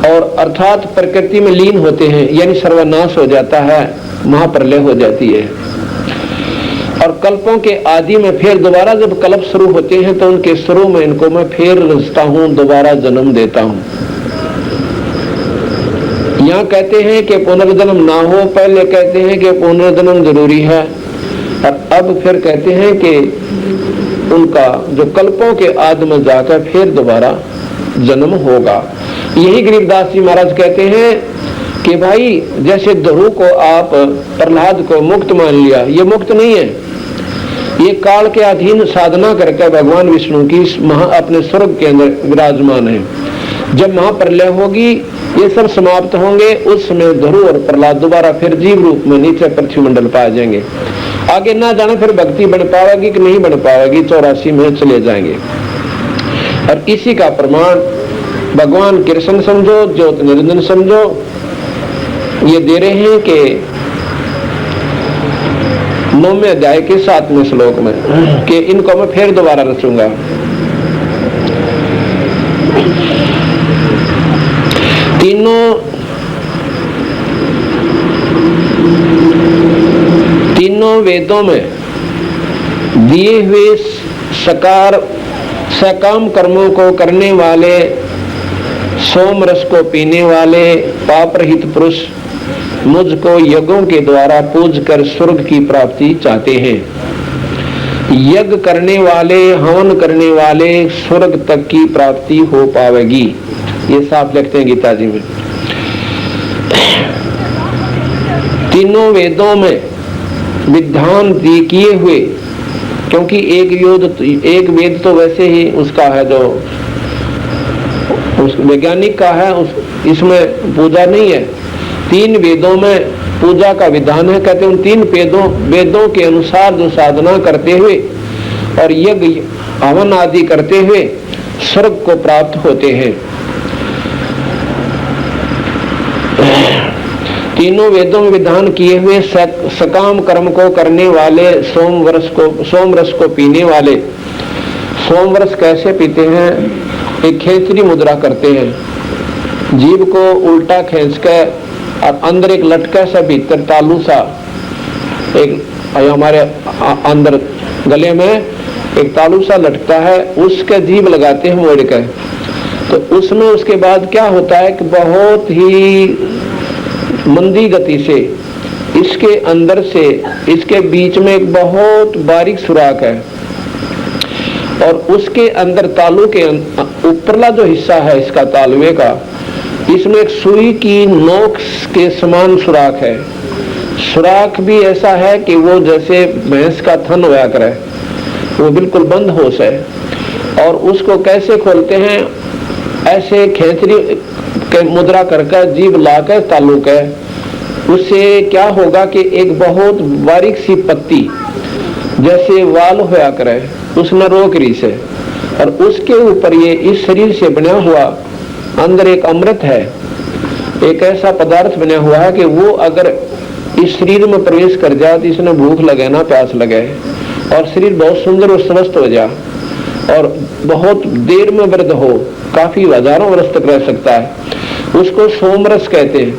और अर्थात प्रकृति में लीन होते हैं, यानी सर्वनाश हो जाता है, महाप्रलय हो जाती है। और कल्पों के आदि में फिर दोबारा जब कल्प शुरू होते हैं तो उनके शुरू में इनको मैं फिर रचता हूं, दोबारा जन्म देता हूं। यहाँ कहते हैं कि पुनर्जन्म ना हो, पहले कहते हैं कि पुनर्जन्म जरूरी है, और अब फिर कहते हैं कि उनका जो कल्पों के आदि में जाकर फिर दोबारा जन्म होगा। यही गरीबदास जी महाराज कहते हैं कि भाई जैसे ध्रुव को आप प्रहलाद को मुक्त मान लिया, ये मुक्त नहीं है, ये काल के अधीन साधना करके भगवान विष्णु की अपने स्वर्ग के अंदर विराजमान है। जब महाप्रलय होगी ये सब समाप्त होंगे, उस समय ध्रुव और प्रहलाद दोबारा फिर जीव रूप में नीचे पृथ्वी मंडल पाए जाएंगे। आगे ना जाने फिर भक्ति बन पाएगी कि नहीं बन पाएगी, 84 में चले जाएंगे। और इसी का प्रमाण भगवान कृष्ण समझो, ज्योत निरंजन समझो, ये दे रहे हैं कि 9वें अध्याय के 7वें श्लोक में कि इनको मैं फिर दोबारा रचूंगा। तीनों वेदों में दिए हुए सकाम कर्मों को करने वाले, सोम रस को पीने वाले पाप रहित पुरुष मुझको यज्ञों के द्वारा पूज कर स्वर्ग की प्राप्ति चाहते हैं। यज्ञ करने वाले, हवन करने वाले स्वर्ग तक की प्राप्ति हो पाएगी, ये साफ लिखते हैं गीता जी में। तीनों वेदों में विधान किए हुए, क्योंकि एक वेद तो वैसे ही उसका है जो उस वैज्ञानिक का है, इसमें पूजा नहीं है। 3 वेदों में पूजा का विधान है। कहते हैं उन 3 वेदों के अनुसार जो साधना करते हुए और यज्ञ हवन आदि करते हुए स्वर्ग को प्राप्त होते हैं। तीनों वेदों में विधान किए हुए सकाम कर्म को करने वाले, सोम रस को पीने वाले। सोम रस कैसे पीते हैं? एक खेचरी मुद्रा करते हैं, जीभ को उल्टा खींच के और अंदर एक लटका सा भीतर तालू सा, एक हमारे अंदर गले में एक तालू सा लटकता है, उसके जीभ लगाते हैं मोड़ के। तो उसमें उसके बाद क्या होता है कि बहुत ही मंदी गति से इसके अंदर से, इसके बीच में एक बहुत बारीक सुराख है और उसके अंदर तालू के ऊपरला जो हिस्सा है इसका तालुए का, इसमें एक सुई की नोक के समान सुराख है। सुराख भी ऐसा है कि वो जैसे भैंस का थन होया करे, वो बिल्कुल बंद होश है। और उसको कैसे खोलते हैं? ऐसे खेचरी के मुद्रा करके जीभ लाकर तालू के, उससे क्या होगा कि एक बहुत बारीक सी पत्ती जैसे वाल होया करे उसमें रोकरी से, और उसके ऊपर ये इस शरीर से बना हुआ अंदर एक अमृत है, एक ऐसा पदार्थ बना हुआ है कि वो अगर इस शरीर में प्रवेश कर जाए तो इसने भूख लगे ना प्यास लगे और शरीर बहुत सुंदर और स्वस्थ हो जाए और बहुत देर में वृद्ध हो, काफी हजारों वर्ष तक रह सकता है। उसको सोमरस कहते हैं।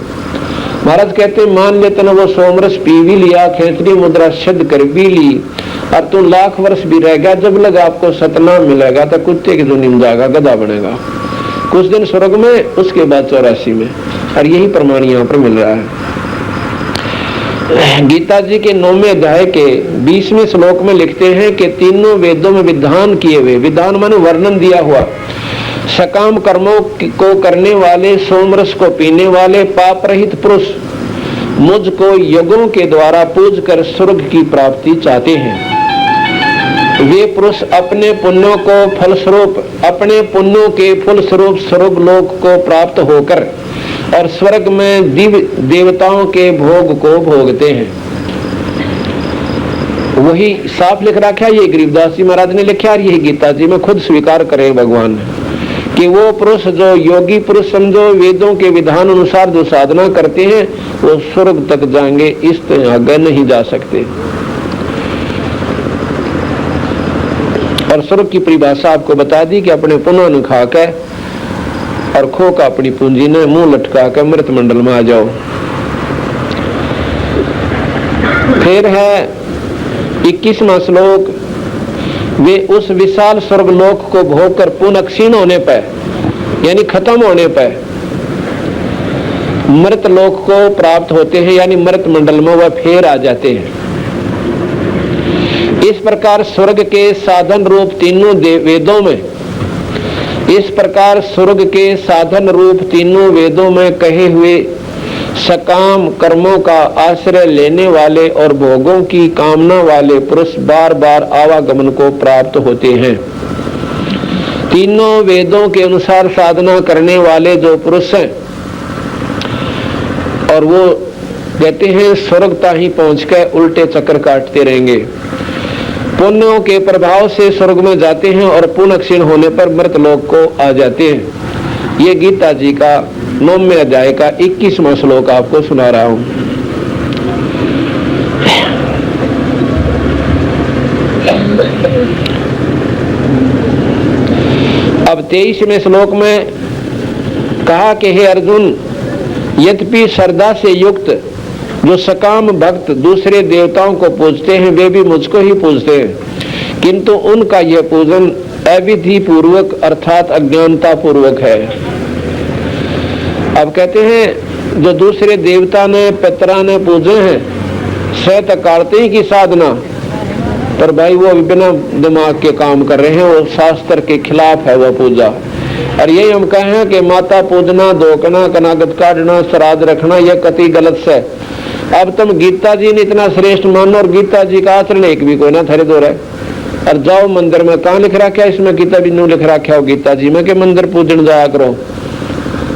महाराज कहते हैं मान लेते ना वो सोमरस पी भी लिया, खेचरी मुद्रा सिद्ध कर भी ली और तू लाख वर्ष भी रह गया, जब लगा आपको सतना मिलेगा तो कुत्ते की दुनिया में जाएगा, गधा बनेगा। कुछ दिन स्वर्ग में, उसके बाद 84 में। और यही प्रमाण यहाँ पर मिल रहा है। गीता जी के 9वें अध्याय के 20वें श्लोक में लिखते हैं कि तीनों वेदों में विधान किए हुए, विधान माने वर्णन दिया हुआ, सकाम कर्मों को करने वाले, सोमरस को पीने वाले, पाप रहित पुरुष मुझको यज्ञों के द्वारा पूज कर स्वर्ग की प्राप्ति चाहते हैं। वे पुरुष अपने पुण्यों को फलस्वरूप, अपने पुण्यों के फलस्वरूप स्वर्ग लोक को प्राप्त होकर और स्वर्ग में दिव्य देवताओं के भोग को भोगते हैं। वही साफ लिख रखा है, ये गरीबदास जी महाराज ने लिखा और यही गीता जी में खुद स्वीकार करे भगवान कि वो पुरुष जो योगी पुरुष समझो, वेदों के विधान अनुसार जो साधना करते हैं वो स्वर्ग तक जाएंगे, इस तरह आगे नहीं जा सकते। और स्वर्ग की परिभाषा आपको बता दी कि अपने पुण्य न खा के और खो का अपनी पूंजी ने मुंह लटका कर मृत मंडल में आ जाओ। फिर है 21वां श्लोक, वे उस विशाल स्वर्गलोक को भोग कर पुनः क्षीण होने पर, यानी खत्म होने पर मृत लोक को प्राप्त होते हैं, यानी मृत मंडल में वह फिर आ जाते हैं। इस प्रकार स्वर्ग के साधन रूप तीनों वेदों में, इस प्रकार स्वर्ग के साधन रूप तीनों वेदों में कहे हुए सकाम कर्मों का आश्रय लेने वाले और भोगों की कामना वाले पुरुष बार बार आवागमन को प्राप्त होते हैं। तीनों वेदों के अनुसार साधना करने वाले जो पुरुष हैं और वो कहते हैं स्वर्गता ही पहुंचकर उल्टे चक्कर काटते रहेंगे, पुण्यों के प्रभाव से स्वर्ग में जाते हैं और पुनः क्षीण होने पर मृत लोक को आ जाते हैं। ये गीता जी का 9वें अध्याय का 21वां श्लोक आपको सुना रहा हूं। अब 23वें श्लोक में कहा कि हे अर्जुन, यद्यपि श्रद्धा से युक्त जो सकाम भक्त दूसरे देवताओं को पूजते हैं वे भी मुझको ही पूजते हैं, किंतु उनका यह पूजन अविधि पूर्वक अर्थात अज्ञानता पूर्वक है। अब कहते हैं जो दूसरे देवता ने पितरा ने पूजे हैं सत कार्तिक ही की साधना, पर भाई वो बिना दिमाग के काम कर रहे हैं, वो शास्त्र के खिलाफ है वह पूजा। और यही हम कहें कि माता पूजना, धोकना, कनागत काटना, श्राद्ध रखना यह कति गलत है। अब तुम गीता जी ने इतना श्रेष्ठ मानो और गीता जी का आचरण एक भी कोई ना थरे दो रहे, और जाओ मंदिर में कहाँ लिख रखा है, इसमें गीता भी नहीं लिख रखा हो गीता जी में कि मंदिर पूजन जाया करो,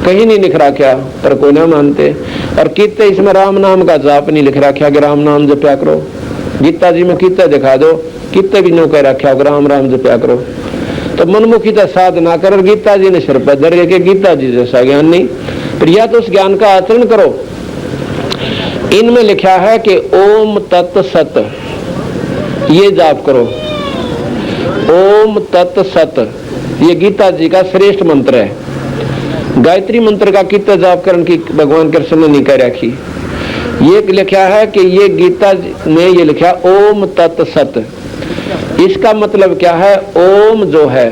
कहीं नहीं लिख रखा, पर कोई ना मानते। और कितने इसमें राम नाम का जाप नहीं लिख रखा कि राम नाम जप्या करो, गीता जी में कितने दिखा दो, कितने भी नो कह रखा हो राम राम जप्या करो। तो मनमुखी तो साधना कर, गीता जी ने सिर पर दर के गीता जी जैसा ज्ञान नहीं, पर या तो उस ज्ञान का आचरण करो। इनमें लिखा है कि ओम तत् सत, ये जाप करो, ओम तत् सत, ये गीता जी का श्रेष्ठ मंत्र है। गायत्री मंत्र का कितना जाप करने की भगवान कृष्ण ने नहीं कह रखी। ये लिखा है कि ये गीता ने ये लिखा ओम तत् सत, इसका मतलब क्या है, ओम जो है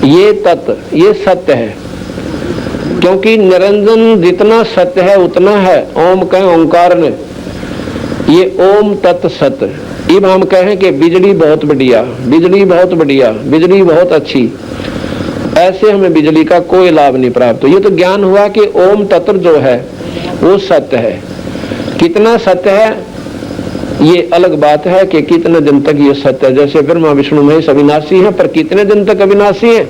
ये तत्, ये सत्य है, क्योंकि निरंजन जितना सत्य है उतना है, ओम कहें ओंकार ने, ये ओम तत् सत्य। अब हम कहें कि बिजली बहुत बढ़िया, बिजली बहुत बढ़िया, बिजली बहुत अच्छी, ऐसे हमें बिजली का कोई लाभ नहीं प्राप्त। ये तो ज्ञान हुआ कि ओम तत्व जो है वो सत्य है। कितना सत्य है ये अलग बात है कि कितने दिन तक ये सत्य है। जैसे ब्रह्मा विष्णु महेश अविनाशी है, पर कितने दिन तक अविनाशी है।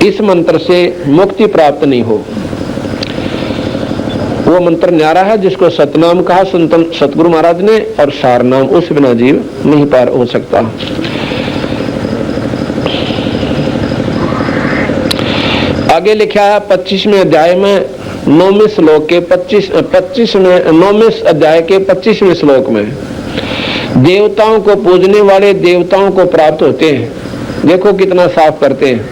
इस मंत्र से मुक्ति प्राप्त नहीं हो, वो मंत्र न्यारा है जिसको सतनाम कहा संतन सतगुरु महाराज ने, और सार नाम, उस बिना जीव नहीं पार हो सकता। आगे लिखा है 25वें अध्याय में 9वें श्लोक के 9वें अध्याय के 25वें श्लोक में, देवताओं को पूजने वाले देवताओं को प्राप्त होते हैं। देखो कितना साफ करते हैं,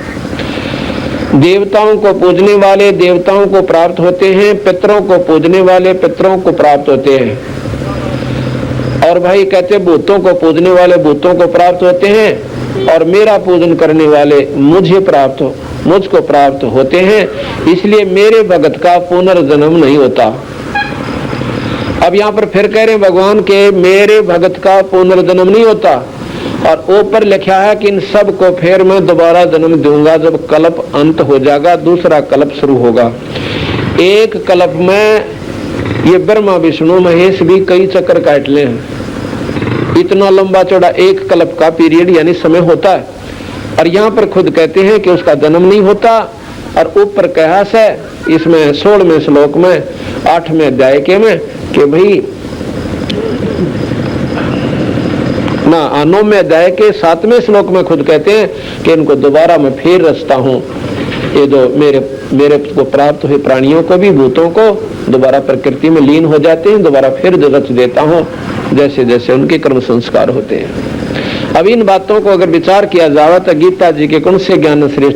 देवताओं को पूजने वाले देवताओं को प्राप्त होते हैं, पितरों को पूजने वाले पितरों को प्राप्त होते हैं। और भाई कहते भूतों को पूजने वाले भूतों को प्राप्त होते हैं, और मेरा पूजन करने वाले मुझको प्राप्त होते हैं, इसलिए मेरे भगत का पुनर्जन्म नहीं होता। अब यहाँ पर फिर कह रहे हैं भगवान के मेरे भगत का पुनर्जन्म नहीं होता, और ऊपर लिखा है कि इन सब को फिर मैं दोबारा जन्म दूंगा जब कल्प अंत हो जाएगा, दूसरा कल्प शुरू होगा। एक कल्प में ये ब्रह्मा विष्णु महेश भी कई चक्कर काट ले हैं, इतना लंबा चौड़ा एक कल्प का पीरियड यानी समय होता है। और यहाँ पर खुद कहते हैं कि उसका जन्म नहीं होता। और ऊपर कहा है इसमें 16वें श्लोक में 8वें अध्याय के में कि भाई 9वें अध्याय के 7वें श्लोक में खुद कहते हैं कि इनको दोबारा मैं फिर रचता हूँ। ये जो मेरे को प्राप्त हुए प्राणियों को भी, भूतों को दोबारा प्रकृति में लीन हो जाते हैं, दोबारा फिर रच देता हूँ जैसे जैसे उनके कर्म संस्कार होते हैं। अब इन बातों को अगर विचार किया जाए तो गीता जी के कौन से ज्ञान श्रेष्ठ